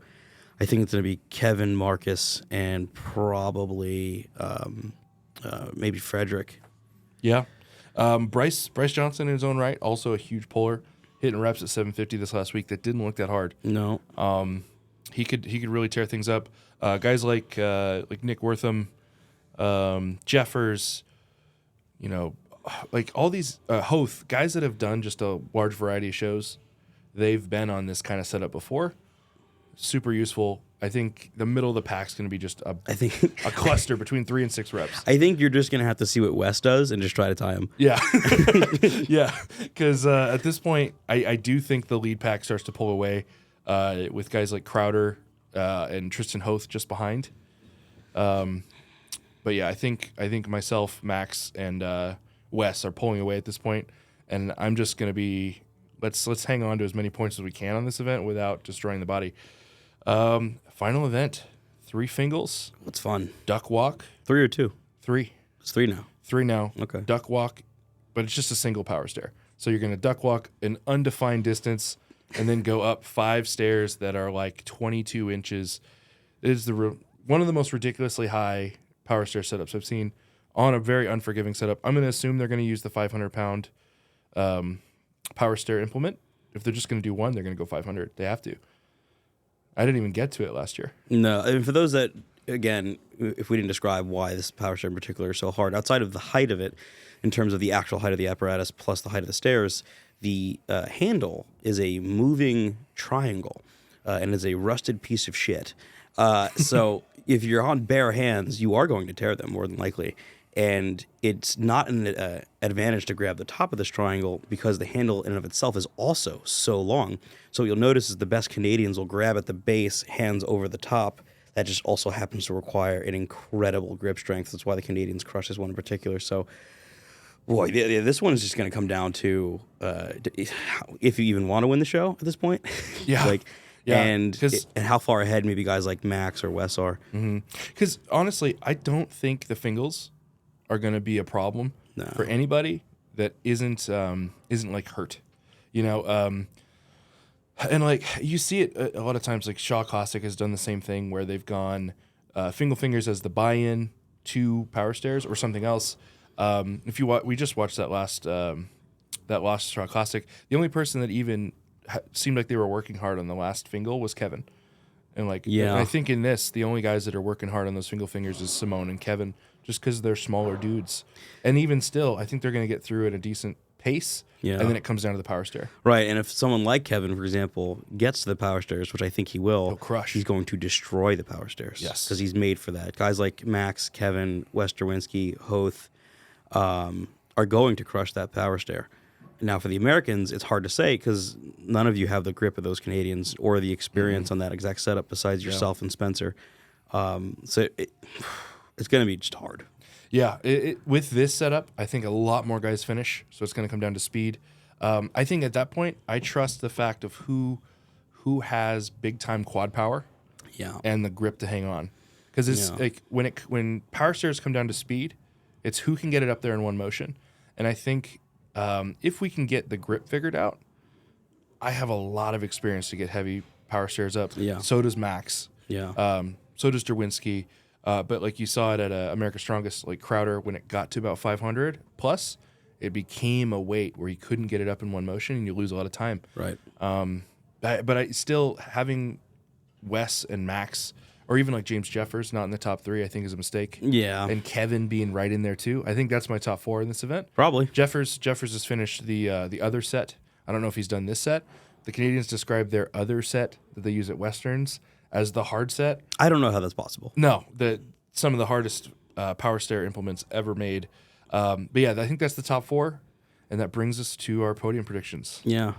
I think it's going to be Kevin, Marcus, and probably maybe Frederick. Yeah. Bryce Johnson in his own right, also a huge puller, hitting reps at 750 this last week. That didn't look that hard. No. He could really tear things up. Guys like Nick Wortham, Jeffers, like all these Hoth guys that have done just a large variety of shows. They've been on this kind of setup before. Super useful. I think the middle of the pack's going to be just a cluster between 3 and 6 reps. I think you're just going to have to see what Wes does and just try to tie him. Yeah. Yeah. Because at this point, I do think the lead pack starts to pull away with guys like Crowder and Tristan Hoth just behind. But yeah, I think myself, Max, and Wes are pulling away at this point, and I'm just going to be let's hang on to as many points as we can on this event without destroying the body. Final event, 3 fingals. What's fun? Duck walk. 3 or 2? 3. It's 3 now. 3 now. Okay. Duck walk, but it's just a single power stair. So you're going to duck walk an undefined distance and then go up 5 stairs that are like 22 inches. It is one of the most ridiculously high power stair setups I've seen on a very unforgiving setup. I'm going to assume they're going to use the 500-pound power stair implement. If they're just going to do one, they're going to go 500. They have to. I didn't even get to it last year. No, and for those that, again, if we didn't describe why this power stair in particular is so hard, outside of the height of it, in terms of the actual height of the apparatus plus the height of the stairs, the handle is a moving triangle and is a rusted piece of shit. So if you're on bare hands, you are going to tear them more than likely. And it's not an advantage to grab the top of this triangle because the handle in and of itself is also so long. So what you'll notice is the best Canadians will grab at the base, hands over the top. That just also happens to require an incredible grip strength. That's why the Canadians crush this one in particular. So, boy, this one is just going to come down to if you even want to win the show at this point. Yeah. And how far ahead maybe guys like Max or Wes are. Because honestly, I don't think the Fingals are going to be a problem for anybody that isn't like hurt, and like you see it a lot of times. Like Shaw Cossack has done the same thing where they've gone Fingal Fingers as the buy-in to Power Stairs or something else. If you we just watched that last Shaw Cossack. The only person that even seemed like they were working hard on the last Fingal was Kevin. And and I think in this, the only guys that are working hard on those Fingal Fingers is Simone and Kevin, just because they're smaller dudes. And even still, I think they're going to get through at a decent pace. Yeah. And then it comes down to the Power Stair. Right. And if someone like Kevin, for example, gets to the Power Stairs, which I think he will, he'll crush. He's going to destroy the Power Stairs. Yes. Because he's made for that. Guys like Max, Kevin, Wes Derwinski, Hoth are going to crush that Power Stair. Now, for the Americans, it's hard to say because none of you have the grip of those Canadians or the experience on that exact setup besides yourself and Spencer. So it's going to be just hard. Yeah. With this setup, I think a lot more guys finish, so it's going to come down to speed. I think at that point, I trust the fact of who has big-time quad power and the grip to hang on. Because it's like when Power Stairs come down to speed, it's who can get it up there in one motion. And I think... if we can get the grip figured out, I have a lot of experience to get heavy Power Stairs up. Yeah. So does Max. Yeah. So does Derwinski. But like you saw it at America's Strongest, like Crowder, when it got to about 500 plus, it became a weight where you couldn't get it up in one motion and you lose a lot of time. Right. But I still having Wes and Max, or even like James Jeffers not in the top 3, I think is a mistake. Yeah. And Kevin being right in there too. I think that's my top 4 in this event. Probably. Jeffers has finished the other set. I don't know if he's done this set. The Canadians describe their other set that they use at Westerns as the hard set. I don't know how that's possible. No, some of the hardest Power Stair implements ever made. But yeah, I think that's the top 4, and that brings us to our podium predictions. Yeah.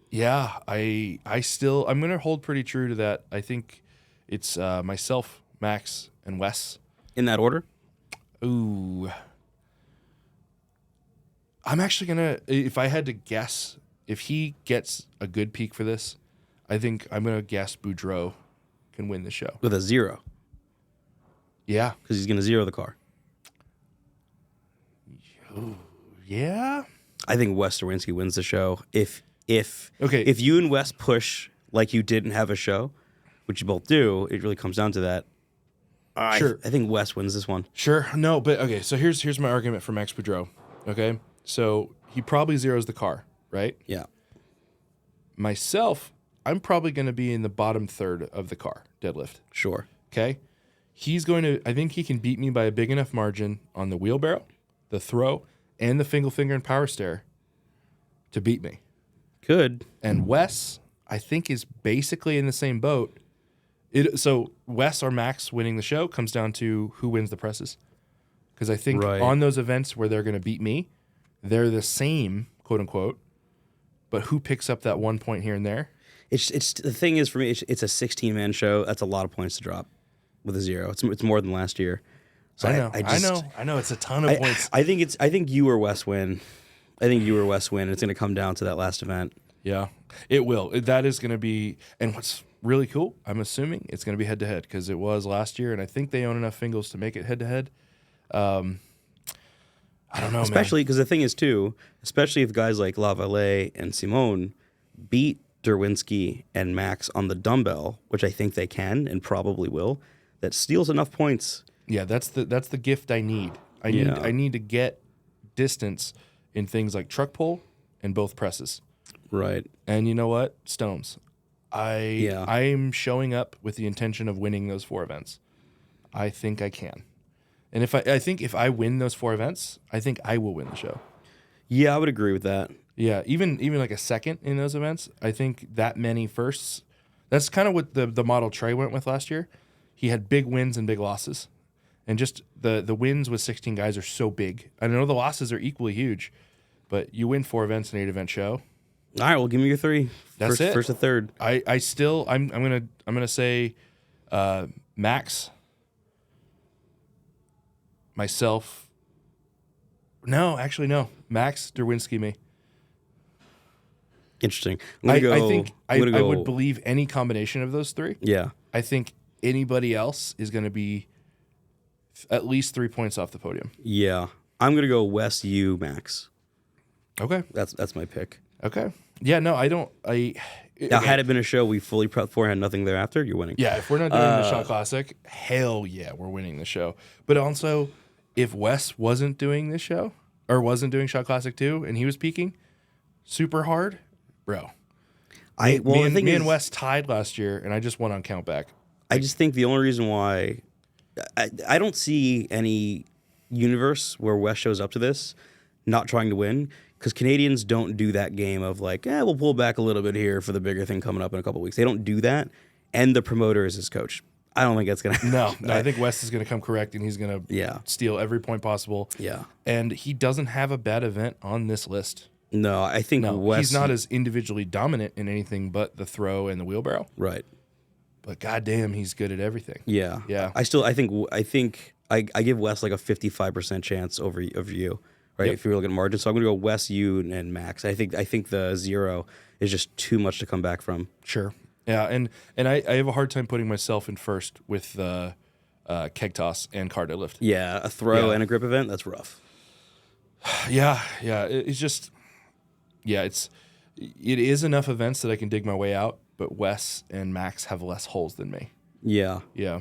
Yeah, I'm going to hold pretty true to that. I think it's myself, Max, and Wes. In that order? Ooh. I'm actually going to, if I had to guess, if he gets a good peak for this, I think I'm going to guess Boudreaux can win the show. With a 0. Yeah. Because he's going to 0 the car. Yeah? I think Wes Derwinski wins the show. If you and Wes push like you didn't have a show, which you both do, it really comes down to that. Sure. I think Wes wins this one. Sure. No, but okay, so here's my argument for Max Boudreaux. Okay? So he probably zeros the car, right? Yeah. Myself, I'm probably going to be in the bottom third of the car, deadlift. Sure. Okay? I think he can beat me by a big enough margin on the wheelbarrow, the throw, and the Fingal Finger and Power Stair to beat me. Good. And Wes, I think, is basically in the same boat. So Wes or Max winning the show comes down to who wins the presses. Because I think on those events where they're going to beat me, they're the same, quote unquote, but who picks up that 1 point here and there? It's the thing is for me, it's a 16-man show. That's a lot of points to drop with a 0. It's more than last year. So I know. It's a ton of points. I think you or Wes win. It's going to come down to that last event. Yeah, it will. That is going to be, and what's really cool, I'm assuming it's going to be head-to-head because it was last year, and I think they own enough Fingals to make it head-to-head. I don't know, especially because the thing is, too, especially if guys like Lavallee and Simone beat Derwinski and Max on the dumbbell, which I think they can and probably will, that steals enough points. Yeah, that's the gift I need. I need to get distance in things like truck pull and both presses. Right. And you know what? Stones. I'm showing up with the intention of winning those 4 events. I think I can. And I think if I win those 4 events, I think I will win the show. Yeah, I would agree with that. Yeah, even like a second in those events. I think that many firsts. That's kind of what the model Trey went with last year. He had big wins and big losses, and just the wins with 16 guys are so big. I know the losses are equally huge, but you win 4 events in 8-event show. All right, well, give me your 3. That's it. First to third. I'm gonna say Max, myself. No, actually no. Max, Derwinski, me. Interesting. I think I would believe any combination of those 3. Yeah. I think anybody else is going to be at least 3 points off the podium. Yeah. I'm going to go Wes, you, Max. Okay. That's my pick. Okay. Yeah, no, I don't. Now, had it been a show we fully prepped for and had nothing thereafter, you're winning. Yeah, if we're not doing the Shot Classic, hell yeah, we're winning the show. But also, if Wes wasn't doing this show or wasn't doing Shot Classic 2 and he was peaking super hard, bro. Me and Wes tied last year, and I just won on countback. I just think the only reason why I don't see any universe where Wes shows up to this not trying to win, because Canadians don't do that game of like, we'll pull back a little bit here for the bigger thing coming up in a couple weeks. They don't do that, and the promoter is his coach. I don't think that's gonna happen. No, I think Wes is gonna come correct, and he's gonna steal every point possible. Yeah, and he doesn't have a bad event on this list. No, I think Wes, he's not as individually dominant in anything but the throw and the wheelbarrow. Right. But goddamn, he's good at everything. Yeah. Yeah. I think I give Wes like a 55% chance over you, right? Yep. If you're looking at margin. So I'm gonna go Wes, you, and Max. I think the 0 is just too much to come back from. Sure. Yeah, and I have a hard time putting myself in first with the keg toss and car deadlift. Yeah, a throw and a grip event, that's rough. Yeah. It's just it is enough events that I can dig my way out, but Wes and Max have less holes than me. Yeah. Yeah.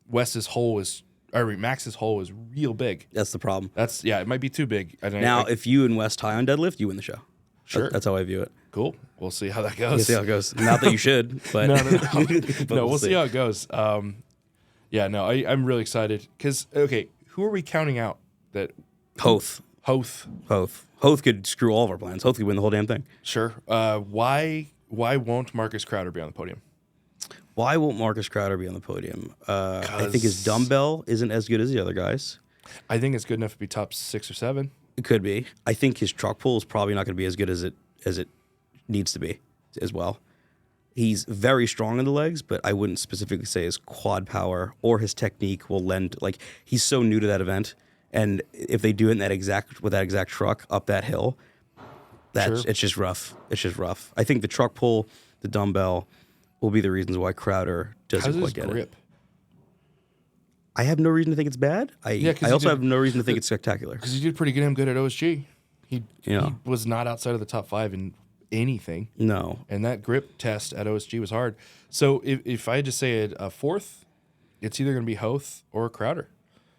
Max's hole is real big. That's the problem. It might be too big. If you and Wes tie on deadlift, you win the show. Sure. That's how I view it. Cool. We'll see how that goes. We'll see how it goes. Not that you should, but no. but No, we'll see how it goes. I'm really excited because who are we counting out? That Hoth could screw all of our plans. Hoth could win the whole damn thing. Sure. Why won't Marcus Crowder be on the podium? Why won't Marcus Crowder be on the podium? I think his dumbbell isn't as good as the other guys. I think it's good enough to be top 6 or 7. It could be. I think his truck pull is probably not going to be as good as it needs to be as well. He's very strong in the legs, but I wouldn't specifically say his quad power or his technique will lend. Like, he's so new to that event, and if they do it in that exact truck up that hill, it's just rough. It's just rough. I think the truck pull, the dumbbell, will be the reasons why Crowder doesn't quite get it. I have no reason to think it's bad. I also have no reason to think it's spectacular. Because he did pretty damn good at OSG. He was not outside of the top 5 in anything. No. And that grip test at OSG was hard. So if I had to say a fourth, it's either going to be Hoth or Crowder.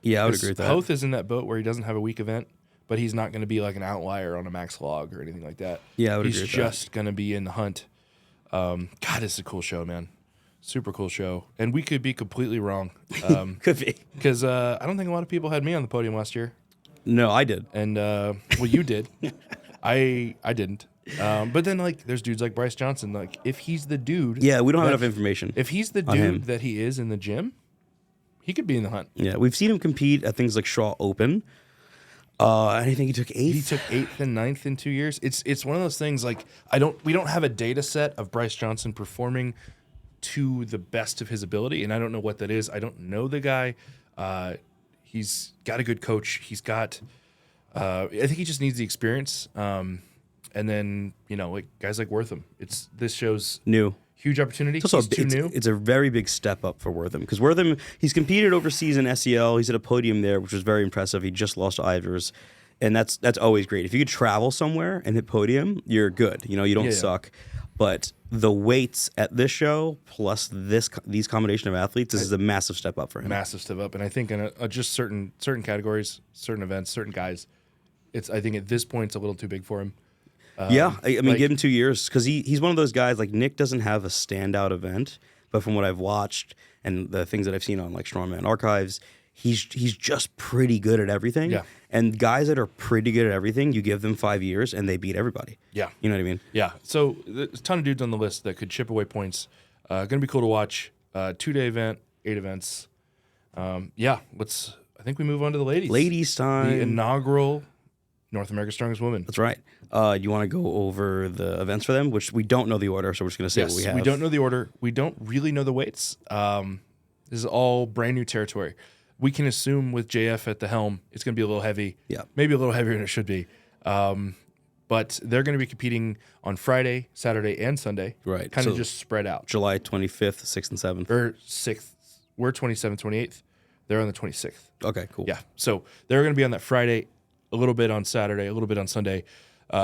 Yeah, I would agree with that. Hoth is in that boat where he doesn't have a weak event, but he's not going to be like an outlier on a max log or anything like that. Yeah, I would agree with that. He's just going to be in the hunt. God, it's a cool show, man. Super cool show. And we could be completely wrong. Could be. Because I don't think a lot of people had me on the podium last year. No, I did. And, you did. I didn't. But then, there's dudes like Bryce Johnson. Like, if he's the dude... Yeah, we don't have enough information. If he's the dude that he is in the gym, he could be in the hunt. Yeah, we've seen him compete at things like Shaw Open. I think he took 8th. He took 8th and 9th in 2 years. It's one of those things, we don't have a data set of Bryce Johnson performing to the best of his ability, and I don't know what that is. I don't know the guy. He's got a good coach. He's got... I think he just needs the experience. And then, guys like Wortham. This show's new. Huge opportunity. It's a very big step up for Wortham. Because Wortham, he's competed overseas in SEL. He's at a podium there, which was very impressive. He just lost to Ivers. And that's always great. If you could travel somewhere and hit podium, you're good. You don't suck. But the weights at this show, plus these combination of athletes, this is a massive step up for him. Massive step up. And I think in just certain categories, certain events, certain guys, I think at this point it's a little too big for him. I mean, give him 2 years, because he's one of those guys. Like, Nick doesn't have a standout event, but from what I've watched and the things that I've seen on Strongman Archives, he's just pretty good at everything. Yeah. And guys that are pretty good at everything, you give them 5 years and they beat everybody. Yeah. You know what I mean? Yeah. So there's a ton of dudes on the list that could chip away points. Going to be cool to watch. 2-day event, 8 events. I think we move on to the ladies. Ladies time. The inaugural North America's Strongest Woman. That's right. You want to go over the events for them, which we don't know the order, so we're just going to say what we have. We don't know the order. We don't really know the weights. This is all brand new territory. We can assume with JF at the helm, it's going to be a little heavy. Yeah. Maybe a little heavier than it should be. But they're going to be competing on Friday, Saturday, and Sunday. Right. Kind of So just spread out. July 25th, 6th, and 7th. Or 6th. We're 27th, 28th. They're on the 26th. Okay, cool. Yeah. So they're going to be on that Friday, a little bit on Saturday, a little bit on Sunday,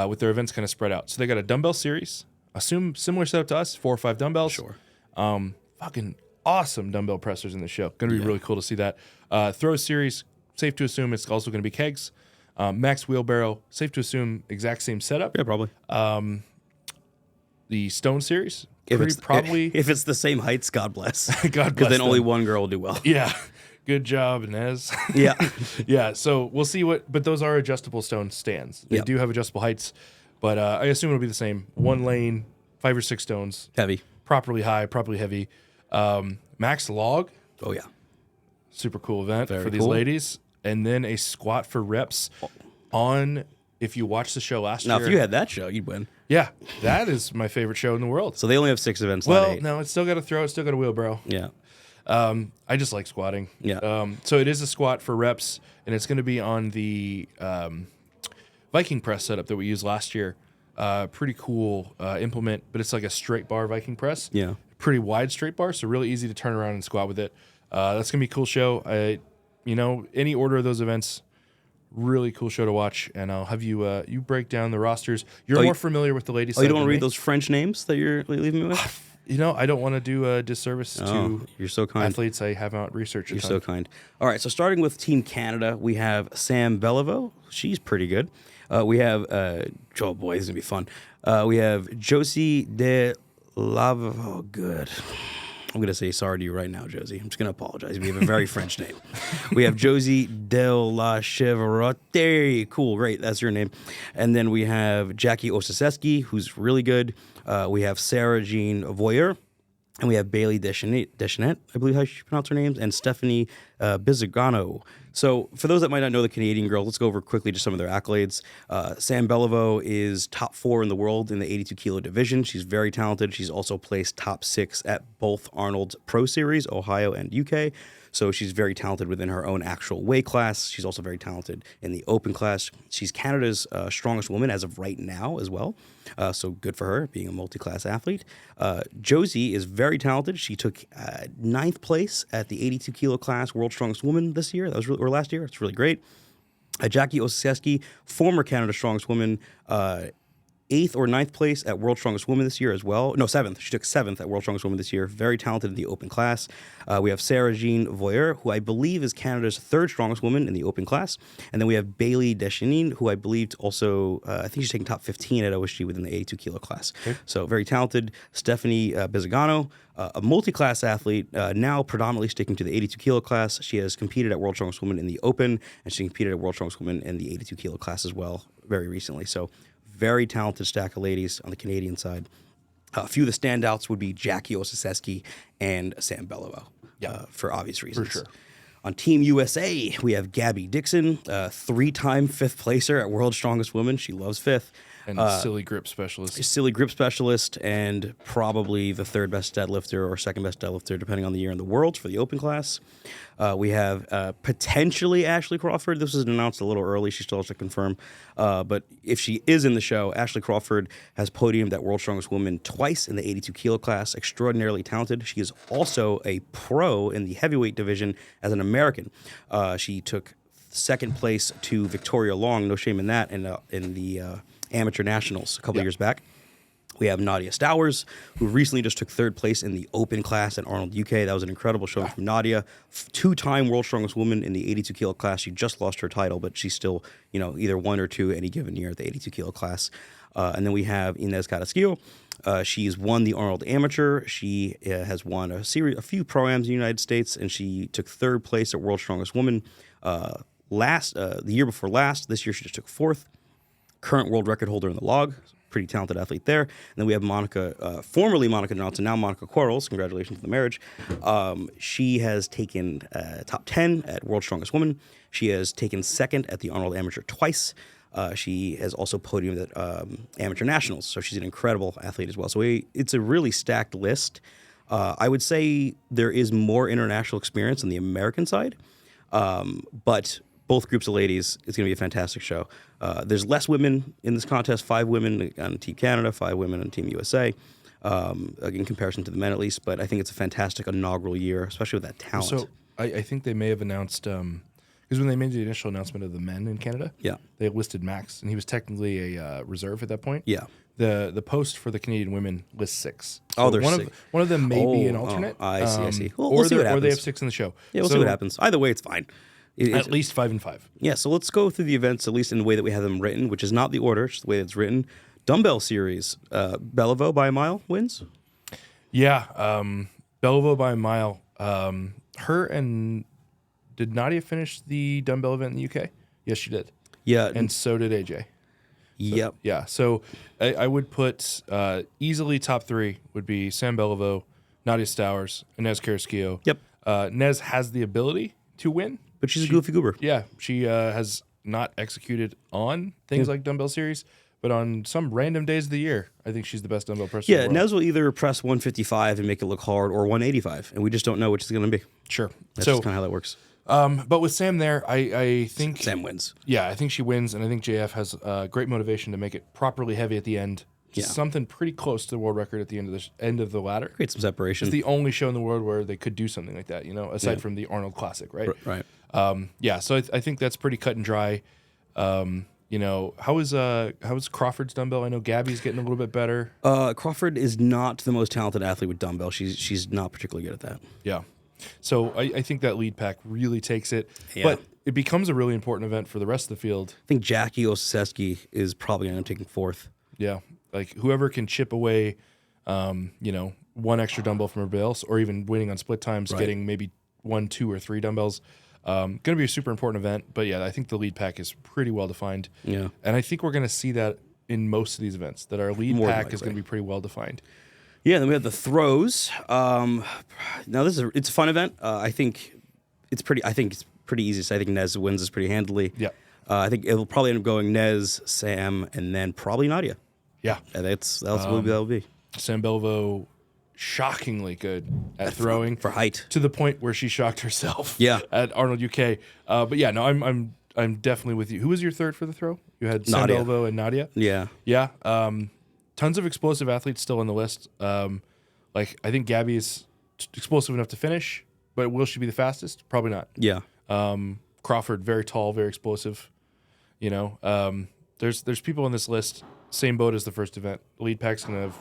with their events kind of spread out. So they got a dumbbell series. Assume similar setup to us, 4 or 5 dumbbells. Sure. Fucking awesome dumbbell pressers in the show. Going to be really cool to see that. Throw series, safe to assume it's also going to be kegs. Max wheelbarrow, safe to assume exact same setup. Yeah, probably. The stone series, If probably. if it's the same heights, God bless. God bless Because then only them. one girl will do well. Yeah. Good job, Inez. Yeah. Yeah, so we'll see but those are adjustable stone stands. They Yep. do have adjustable heights, but I assume it'll be the same. 1 lane, 5 or 6 stones, Heavy. properly high, properly heavy. Max log, Oh, yeah. super cool event Very for these cool. ladies. And then a squat for reps on, if you watched the show last Now, year. if you had that show, you'd win. Yeah, that is my favorite show in the world. So they only have 6 events, not Well, 8. no, it's still got to throw, it's still got a wheelbarrow. Yeah. I just like squatting. Yeah. So it is a squat for reps, and it's going to be on the Viking press setup that we used last year. Pretty cool implement, but it's like a straight bar Viking press. Yeah. Pretty wide straight bar, so really easy to turn around and squat with it. That's going to be a cool show. Any order of those events, really cool show to watch. And I'll have you you break down the rosters. You're more familiar with the ladies. Oh, you side don't want than to read me. those French names that you're leaving me with? I don't want to do a disservice Oh, to you're so kind. athletes I have not researched. You're so kind. All right, so starting with Team Canada, we have Sam Beliveau. She's pretty good. We have, oh boy, this is going to be fun. We have Josie de Lava. Oh, good. I'm going to say sorry to you right now, Josie. I'm just going to apologize. We have a very French name. We have Josie de la Chevrotte. Cool, great. That's your name. And then we have Jackie Osiseski, who's really good. We have Sarah Jean Voyer. And we have Bailey Deschanette, I believe how you pronounce her names, and Stephanie Bizzagano. So for those that might not know the Canadian girls, let's go over quickly just some of their accolades. Sam Beliveau is top 4 in the world in the 82 kilo division. She's very talented. She's also placed top 6 at both Arnold's Pro Series, Ohio and UK. So she's very talented within her own actual weight class. She's also very talented in the open class. She's Canada's strongest woman as of right now as well. So good for her, being a multi-class athlete. Josie is very talented. She took 9th place at the 82 kilo class, World's Strongest Woman this year. That was or last year. It's really great. Jackie Osiseski, former Canada's Strongest Woman, 8th or 9th place at World's Strongest Woman this year as well. No, 7th. She took 7th at World's Strongest Woman this year. Very talented in the open class. We have Sarah Jean Voyer, who I believe is Canada's 3rd strongest woman in the open class. And then we have Bailey Deschanette, who I believe also, I think she's taking top 15 at OSG within the 82 kilo class. Okay. So very talented. Stephanie Bizzagano, a multi-class athlete, now predominantly sticking to the 82 kilo class. She has competed at World's Strongest Woman in the open, and she competed at World's Strongest Woman in the 82 kilo class as well very recently. So very talented stack of ladies on the Canadian side. A few of the standouts would be Jackie Osiseski and Sam Beliveau, for obvious reasons. For sure. On Team USA, we have Gabby Dixon, 3-time 5th placer at World's Strongest Woman. She loves 5th. And silly grip specialist. Silly grip specialist, and probably the 3rd best deadlifter or 2nd best deadlifter, depending on the year in the world for the open class. We have potentially Ashley Crawford. This was announced a little early. She still has to confirm. But if she is in the show, Ashley Crawford has podiumed at World's Strongest Woman twice in the 82 kilo class. Extraordinarily talented. She is also a pro in the heavyweight division as an American. She took 2nd place to Victoria Long. No shame in that. In the amateur nationals a couple years back. We have Nadia Stowers, who recently just took third place in the open class at Arnold UK. That was an incredible showing from Nadia. Two-time world's strongest woman in the 82 kilo class. She just lost her title, but she's still, either one or two any given year at the 82 kilo class. And then we have Inez Carrasquillo. She's won the Arnold Amateur. She has won a few pro-ams in the United States, and she took third place at World's Strongest Woman the year before last. This year she just took fourth. Current world record holder in the log. Pretty talented athlete there. And then we have Monica, formerly Monica Donaldson, now Monica Quarles. Congratulations on the marriage. She has taken top 10 at World's Strongest Woman. She has taken second at the Arnold Amateur twice. She has also podiumed at Amateur Nationals, so she's an incredible athlete as well. So it's a really stacked list. I would say there is more international experience on the American side, but both groups of ladies, it's going to be a fantastic show. There's less women in this contest, 5 women on Team Canada, 5 women on Team USA, in comparison to the men at least, but I think it's a fantastic inaugural year, especially with that talent. So I think they may have announced, because when they made the initial announcement of the men in Canada, they listed Max, and he was technically a reserve at that point. Yeah. The post for the Canadian women lists 6. So there's one of them may be an alternate. I see. Well, we'll see what happens. Or they have 6 in the show. Yeah, we'll see what happens. Either way, it's fine. At least 5 and 5. Yeah, so let's go through the events, at least in the way that we have them written, which is not the order, just the way it's written. Dumbbell series. Beliveau by a mile wins? Yeah, Beliveau by a mile. Her and... Did Nadia finish the dumbbell event in the UK? Yes, she did. Yeah. And so did AJ. Yep. Yeah, so I would put easily top 3 would be Sam Beliveau, Nadia Stowers, Inez Carrasquillo. Yep. Nez has the ability to win. But she's a goofy goober. Yeah, she has not executed on things like dumbbell series, but on some random days of the year, I think she's the best dumbbell presser. Yeah, Nez will either press 155 and make it look hard, or 185, and we just don't know which is going to be. Sure. That's just kind of how that works. But with Sam there, I think Sam wins. Yeah, I think she wins, and I think JF has great motivation to make it properly heavy at the end. Just something pretty close to the world record at the end of the ladder. Create some separation. It's the only show in the world where they could do something like that, aside from the Arnold Classic, right? Right. So I think that's pretty cut and dry. How is Crawford's dumbbell? I know Gabby's getting a little bit better. Crawford is not the most talented athlete with dumbbell. She's not particularly good at that. Yeah. So I think that lead pack really takes it. Yeah. But it becomes a really important event for the rest of the field. I think Jackie Oseski is probably going to end up taking 4th. Yeah. Like whoever can chip away, one extra dumbbell from everybody else, or even winning on split times, getting maybe 1, 2, or 3 dumbbells. Going to be a super important event. But yeah, I think the lead pack is pretty well defined. Yeah. And I think we're going to see that in most of these events, that our lead pack is going to be pretty well defined. Yeah, then we have the throws. Now it's a fun event. I think it's pretty easy. So I think Nez wins this pretty handily. Yeah. I think it'll probably end up going Nez, Sam, and then probably Nadia. Yeah. And that'll be. Sam Beliveau, shockingly good at throwing for height, to the point where she shocked herself. Yeah. At Arnold UK. But yeah, no, I'm definitely with you. Who was your third for the throw? You had Sam Beliveau and Nadia. Yeah. Yeah. Tons of explosive athletes still on the list. I think Gabby is explosive enough to finish, but will she be the fastest? Probably not. Yeah. Crawford, very tall, very explosive. There's people on this list, same boat as the first event. The lead pack's going to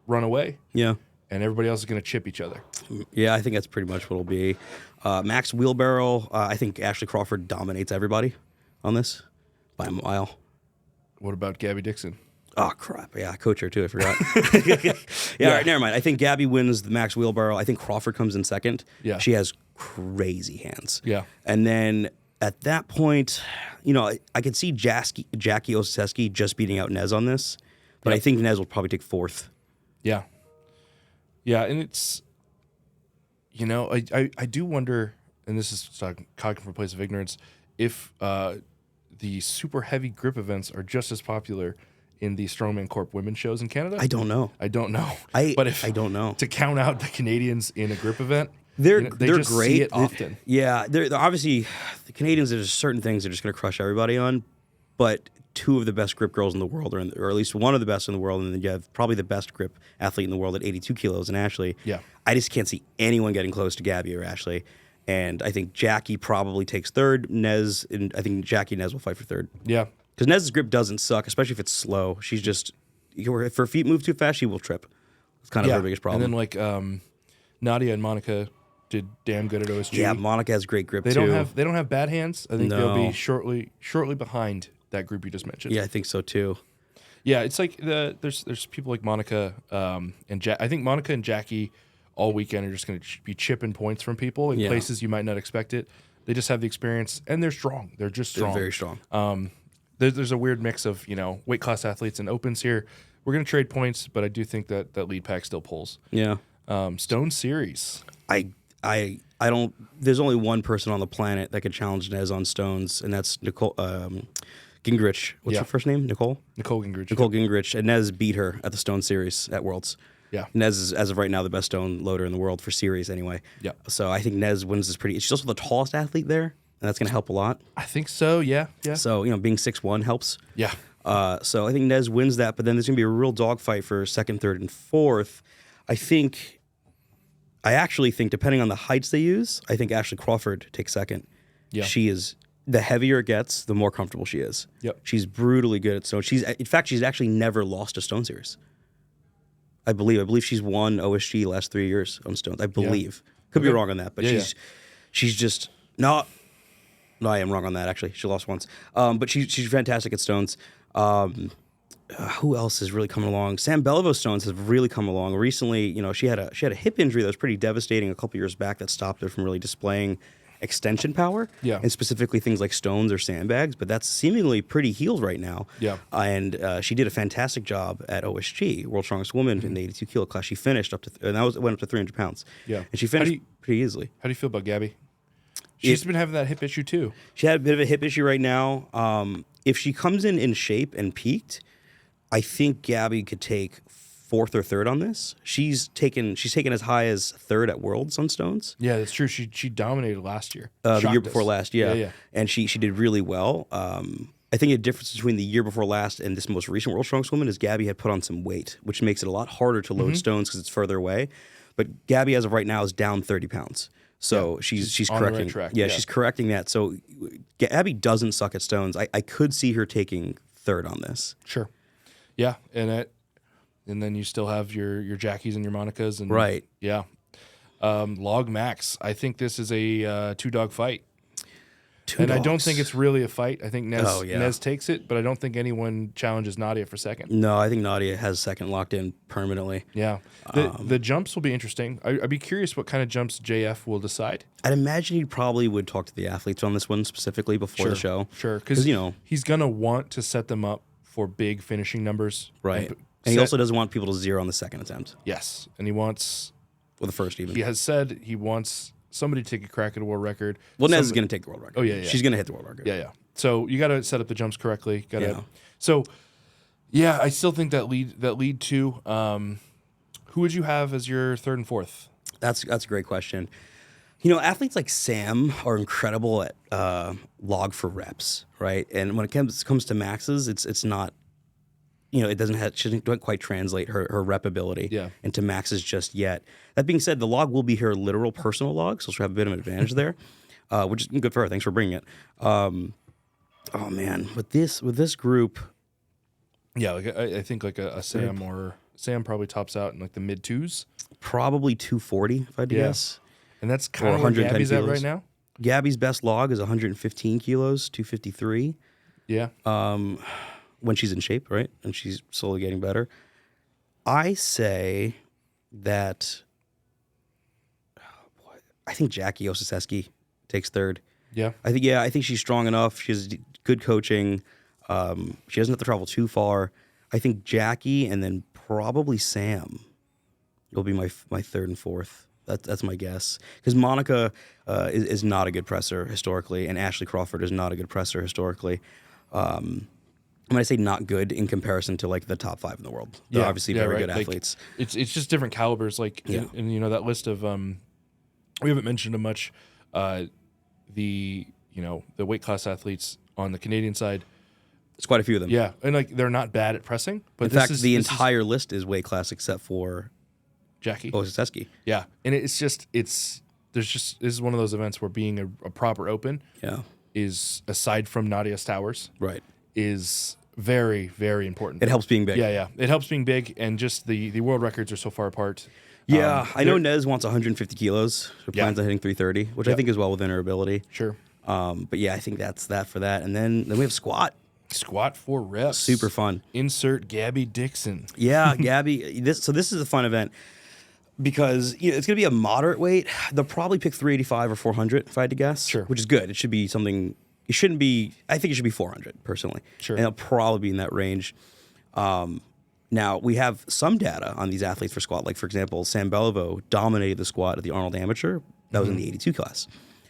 run away. Yeah. And everybody else is going to chip each other. Yeah, I think that's pretty much what it'll be. Max Wheelbarrow, I think Ashley Crawford dominates everybody on this by a mile. What about Gabby Dixon? Oh, crap. Yeah, I coach her, too. I forgot. All right, never mind. I think Gabby wins the Max Wheelbarrow. I think Crawford comes in second. Yeah. She has crazy hands. Yeah. And then at that point, I could see Jackie Oseski just beating out Nez on this, but I think Nez will probably take 4th. Yeah. Yeah, and it's, I do wonder, and this is talking from a place of ignorance, if the super heavy grip events are just as popular in the Strongman Corp women's shows in Canada. I don't know. I don't know. I don't know. To count out the Canadians in a grip event, they're just great. See it often. Yeah, they're obviously the Canadians. There's certain things they're just going to crush everybody on, but 2 of the best grip girls in the world, or at least one of the best in the world, and then you have probably the best grip athlete in the world at 82 kilos, and Ashley. Yeah. I just can't see anyone getting close to Gabby or Ashley, and I think Jackie probably takes 3rd. Nez, and I think Jackie and Nez will fight for 3rd. Yeah. Because Nez's grip doesn't suck, especially if it's slow. She's just if her feet move too fast, she will trip. It's kind of her biggest problem. And then like Nadia and Monica did damn good at OSG. Yeah, Monica has great grip they too. They don't have bad hands. I think they'll No. be shortly behind that group you just mentioned. Yeah, I think so too. Yeah, it's like there's people like Monica and I think Monica and Jackie all weekend are just going to be chipping points from people in places you might not expect it. They just have the experience, and they're strong. They're just strong. They're very strong. There's a weird mix of weight class athletes and opens here. We're going to trade points, but I do think that lead pack still pulls. Yeah. Stone Series. I don't. There's only one person on the planet that could challenge Nez on stones, and that's Nicole Gingrich. What's her first name? Nicole Gingrich. Nicole Gingrich, and Nez beat her at the Stone Series at Worlds. Yeah. Nez is, as of right now, the best stone loader in the world for series anyway. Yeah. So I think Nez wins this pretty. She's also the tallest athlete there, and that's going to help a lot. I think so. Yeah. Yeah. So being 6'1" helps. Yeah. So I think Nez wins that, but then there's going to be a real dogfight for second, third, and fourth. I actually think, depending on the heights they use, I think Ashley Crawford takes second. Yeah. She is, the heavier it gets, the more comfortable she is. Yep. She's brutally good at stone. In fact, she's actually never lost a stone series. I believe she's won OSG last 3 years on stones. I believe. Could be wrong on that, but she's just no, I am wrong on that actually. She lost once. But she's fantastic at stones. Who else is really coming along? Sam Beliveau stones has really come along recently. She had a hip injury that was pretty devastating a couple years back that stopped her from really displaying extension power. Yeah. And specifically things like stones or sandbags, but that's seemingly pretty healed right now. Yeah. And she did a fantastic job at OSG, World's Strongest Woman in the 82 kilo class. She finished went up to 300 pounds. Yeah. And she finished pretty easily. How do you feel about Gabby? She's been having that hip issue too. She had a bit of a hip issue right now. If she comes in shape and peaked, I think Gabby could take fourth or third on this. She's taken as high as third at Worlds on stones. Yeah, that's true. She dominated last year. The year Shocked before us. last, yeah. Yeah. And she did really well. I think the difference between the year before last and this most recent World's Strongest Woman is Gabby had put on some weight, which makes it a lot harder to load stones because it's further away. But Gabby, as of right now, is down 30 pounds. So she's on the right correcting. track, Yeah, yeah. she's correcting that. So Gabby doesn't suck at stones. I could see her taking third on this. Sure. Yeah, and then you still have your Jackies and your Monicas and Right. Yeah. Log Max. I think this is a 2-dog fight. I don't think it's really a fight. I think Nez takes it, but I don't think anyone challenges Nadia for second. No, I think Nadia has second locked in permanently. Yeah. The jumps will be interesting. I'd be curious what kind of jumps JF will decide. I'd imagine he probably would talk to the athletes on this one specifically before the show. Sure, because he's going to want to set them up for big finishing numbers. Right. And he also doesn't want people to zero on the second attempt. Yes. And he wants... Or the first even. He has said he wants somebody to take a crack at a world record. Well, Nez is going to take the world record. Oh, yeah. She's going to hit the world record. Yeah. So you got to set up the jumps correctly. So, yeah, I still think that lead two. Who would you have as your third and fourth? That's a great question. Athletes like Sam are incredible at log for reps, right? And when it comes to maxes, it's not, she doesn't quite translate her rep ability into maxes just yet. That being said, the log will be her literal personal log, so she'll have a bit of an advantage there, which is good for her. Thanks for bringing it. Oh man, with this group, yeah, like I think like a Sam or Sam probably tops out in like the mid twos, probably 240 if I had to guess. And that's kind of where Gabby's at right now. Gabby's best log is 115 kilos, 253. Yeah. When she's in shape, right? And she's slowly getting better. I say that I think Jackie Osiseski takes third. Yeah. I think she's strong enough. She has good coaching. She doesn't have to travel too far. I think Jackie and then probably Sam will be my third and fourth. That's my guess. Because Monica is not a good presser historically, and Ashley Crawford is not a good presser historically. When I say not good in comparison to like the top 5 in the world, they're obviously very good athletes. It's just different calibers. Like, and that list of we haven't mentioned them much. The weight class athletes on the Canadian side. There's quite a few of them. Yeah, and like they're not bad at pressing. But in fact, the entire list is weight class except for Jackie Osiseski. Yeah, and this is one of those events where being a proper open is, aside from Nadia Stowers, right, is Very, very important. It helps being big. Yeah. It helps being big, and just the world records are so far apart. Yeah, I know Nez wants 150 kilos. Her Yeah. plans on hitting 330, which I think is well within her ability. Sure. But yeah, I think that's that for that. And then we have squat. Squat 4 reps. Super fun. Insert Gabby Dixon. Yeah, Gabby. This is a fun event because it's going to be a moderate weight. They'll probably pick 385 or 400 if I had to guess. Sure. Which is good. It should be something. It shouldn't be. I think it should be 400 personally. Sure. And it'll probably be in that range. Now, we have some data on these athletes for squat. Like, for example, Sam Beliveau dominated the squat at the Arnold Amateur. That was in the 82 class.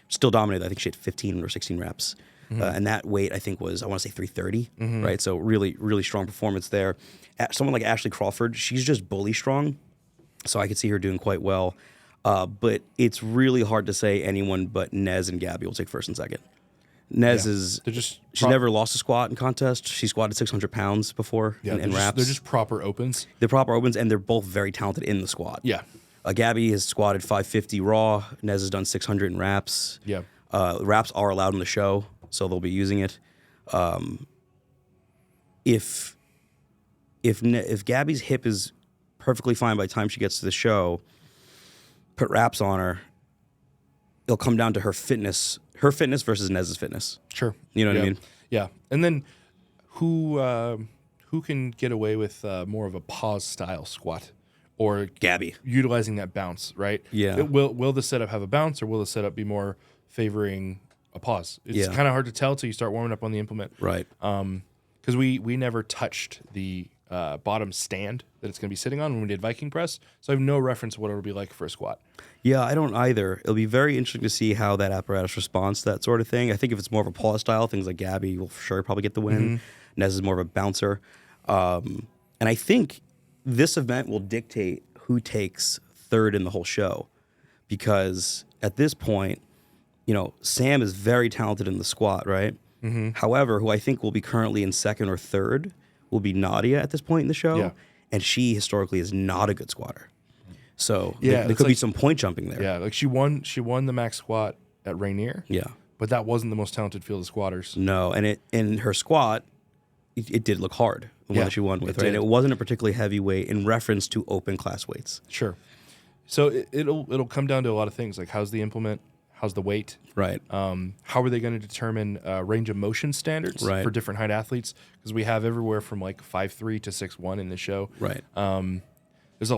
Still dominated. I think she had 15 or 16 reps. And that weight, I think, was, I want to say 330, right? So really, really strong performance there. Someone like Ashley Crawford, she's just bully strong. So I could see her doing quite well. But it's really hard to say anyone but Nez and Gabby will take first and second. Nez is she's never lost a squat in contest. She squatted 600 pounds before in reps. They're just proper opens. They're proper opens, and they're both very talented in the squat. Yeah. Gabby has squatted 550 raw. Nez has done 600 in wraps. Yeah. Wraps are allowed in the show, so they'll be using it. If Gabby's hip is perfectly fine by the time she gets to the show, put wraps on her, it'll come down to her fitness versus Nez's fitness. Sure. You know what I mean? Yeah. And then who can get away with more of a pause style squat, or Gabby utilizing that bounce, right? Yeah. Will the setup have a bounce, or will the setup be more favoring a pause? It's kind of hard to tell till you start warming up on the implement. Right. Because we never touched the bottom stand that it's going to be sitting on when we did Viking press, so I have no reference of what it'll be like for a squat. Yeah, I don't either. It'll be very interesting to see how that apparatus responds to that sort of thing. I think if it's more of a pause style, things like Gabby will for sure probably get the win. Nez is more of a bouncer. And I think this event will dictate who takes third in the whole show. Because at this point, Sam is very talented in the squat, right? However, who I think will be currently in second or third will be Nadia at this point in the show. Yeah. And she historically is not a good squatter. So Yeah, there could be some point jumping there. Yeah, like she won the max squat at Rainier. Yeah. But that wasn't the most talented field of squatters. No, and in her squat, it did look hard, the one that she won with, right? And it wasn't a particularly heavy weight in reference to open class weights. Sure. So it'll come down to a lot of things, like how's the implement, how's the weight, Right. how are they going to determine range of motion standards for different height athletes? Because we have everywhere from like 5'3" to 6'1" in the show. Right. There's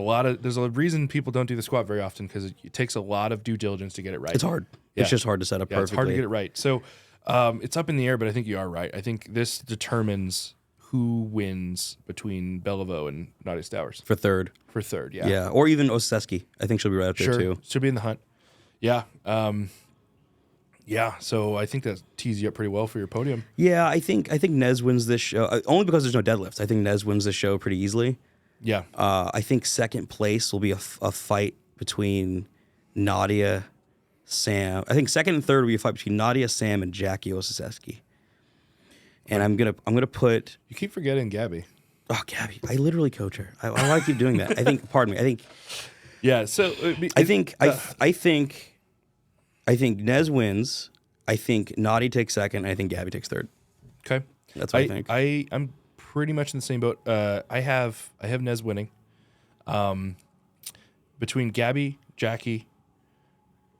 a reason people don't do the squat very often, because it takes a lot of due diligence to get it right. It's hard. Yeah. It's just hard to set up perfectly. It's hard to get it right. So it's up in the air, but I think you are right. I think this determines who wins between Beliveau and Nadia Stowers. For third. For third, yeah. Yeah, or even Oseski. I think she'll be right up there too. She'll be in the hunt. Yeah. So I think that tees you up pretty well for your podium. Yeah, I think Nez wins this show, only because there's no deadlifts. I think Nez wins this show pretty easily. Yeah. I think second place will be a fight between Nadia, Sam. I think second and third will be a fight between Nadia, Sam, and Jackie Oseski. And I'm gonna put. You keep forgetting Gabby. Oh, Gabby! I literally coach her. Why do I keep doing that? I think. Pardon me. I think. Yeah. So I think Nez wins. I think Nadia takes second. And I think Gabby takes third. Okay. That's what I think. I'm pretty much in the same boat. I have Nez winning. Between Gabby, Jackie,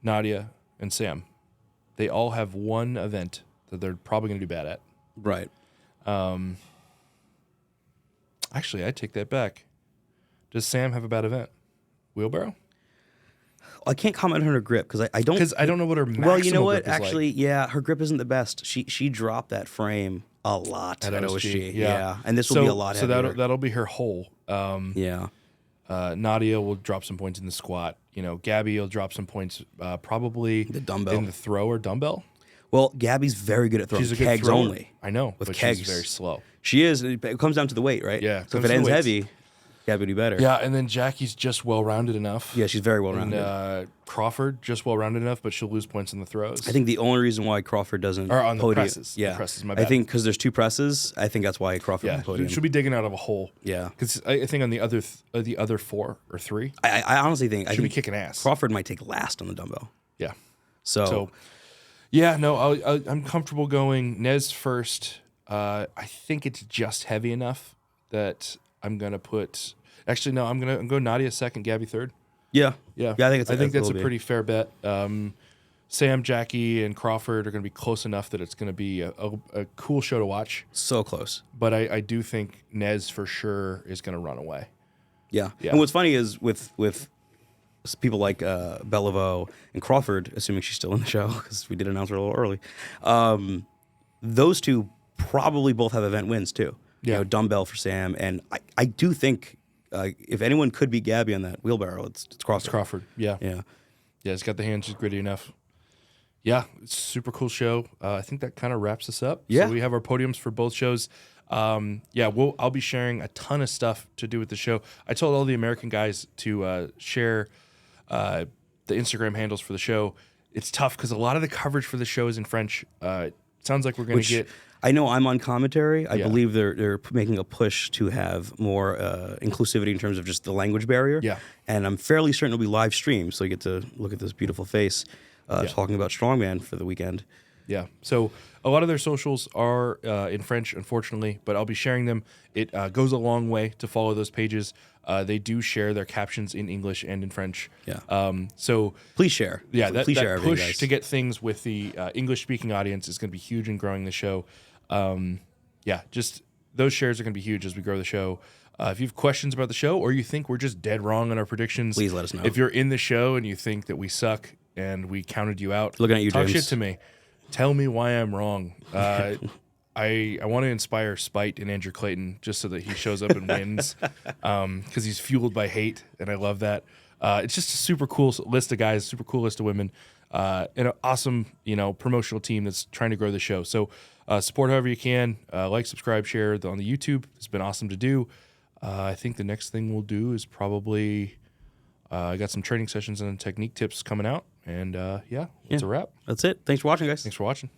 Nadia, and Sam, they all have one event that they're probably going to do bad at. Right. Actually, I take that back. Does Sam have a bad event? Wheelbarrow? I can't comment on her grip because I don't. Because I don't know what her maximal Well, you know what? grip is Actually, like. yeah, her grip isn't the best. She dropped that frame a lot at OSG. Yeah. And this will be a lot so heavier. that'll be her hole. Yeah. Nadia will drop some points in the squat. Gabby will drop some points probably The dumbbell. in the throw or dumbbell. Well, Gabby's very good at throwing She's a good kegs thrower. only. I know, With but kegs. she's very slow. She is. It comes down to the weight, right? Yeah, So if comes it to ends the weights. heavy, Gabby would do better. Yeah, and then Jackie's just well-rounded enough. Yeah, she's very well rounded. And Crawford, just well-rounded enough, but she'll lose points in the throws. I think the only reason why Crawford doesn't Or on the podium, presses. Yeah, The presses, my I bad. think because there's two presses. I think that's why Crawford yeah, won podium. she'll be digging out of a hole. Yeah. Because I think on the other 4 or 3, I honestly think she'll be kicking ass. Crawford might take last on the dumbbell. Yeah. So Yeah, no, I'm comfortable going Nez first, I think it's just heavy enough that I'm gonna put. Actually, no, I'm gonna go Nadia second, Gabby third. Yeah, Yeah, I think that's a pretty fair bet. Sam, Jackie, and Crawford are going to be close enough that it's going to be a cool show to watch. so close. But I do think Nez for sure is going to run away. Yeah. Yeah. And what's funny is with people like Beliveau and Crawford, assuming she's still in the show because we did announce her a little early, those two probably both have event wins too. Yeah. You know, dumbbell for Sam, and I do think if anyone could beat Gabby on that wheelbarrow, it's Crawford. It's Crawford. Yeah. Yeah. Yeah, it's got the hands, she's gritty enough. Yeah, it's a super cool show. I think that kind of wraps us up. Yeah. So we have our podiums for both shows. I'll be sharing a ton of stuff to do with the show. I told all the American guys to share the Instagram handles for the show. It's tough because a lot of the coverage for the show is in French. It sounds like we're going to get... I know I'm on commentary. I Yeah. believe they're making a push to have more inclusivity in terms of just the language barrier. Yeah. And I'm fairly certain it'll be live streamed, so you get to look at this beautiful face talking about Strongman for the weekend. Yeah. So a lot of their socials are in French, unfortunately, but I'll be sharing them. It goes a long way to follow those pages. They do share their captions in English and in French. Yeah. So Please share. yeah, that everything, push guys. to get things with the English-speaking audience is going to be huge in growing the show. Just those shares are going to be huge as we grow the show. If you have questions about the show or you think we're just dead wrong on our predictions, Please let us know. If you're in the show and you think that we suck and we counted you out, Looking at you, talk James. shit to me. Tell me why I'm wrong. I want to inspire spite in Andrew Clayton just so that he shows up and wins because he's fueled by hate, and I love that. It's just a super cool list of guys, super cool list of women, and an awesome promotional team that's trying to grow the show. So support however you can. Like, subscribe, share on the YouTube. It's been awesome to do. I think the next thing we'll do is probably I got some training sessions and technique tips coming out, and it's a wrap. That's it. Thanks for watching, guys. Thanks for watching.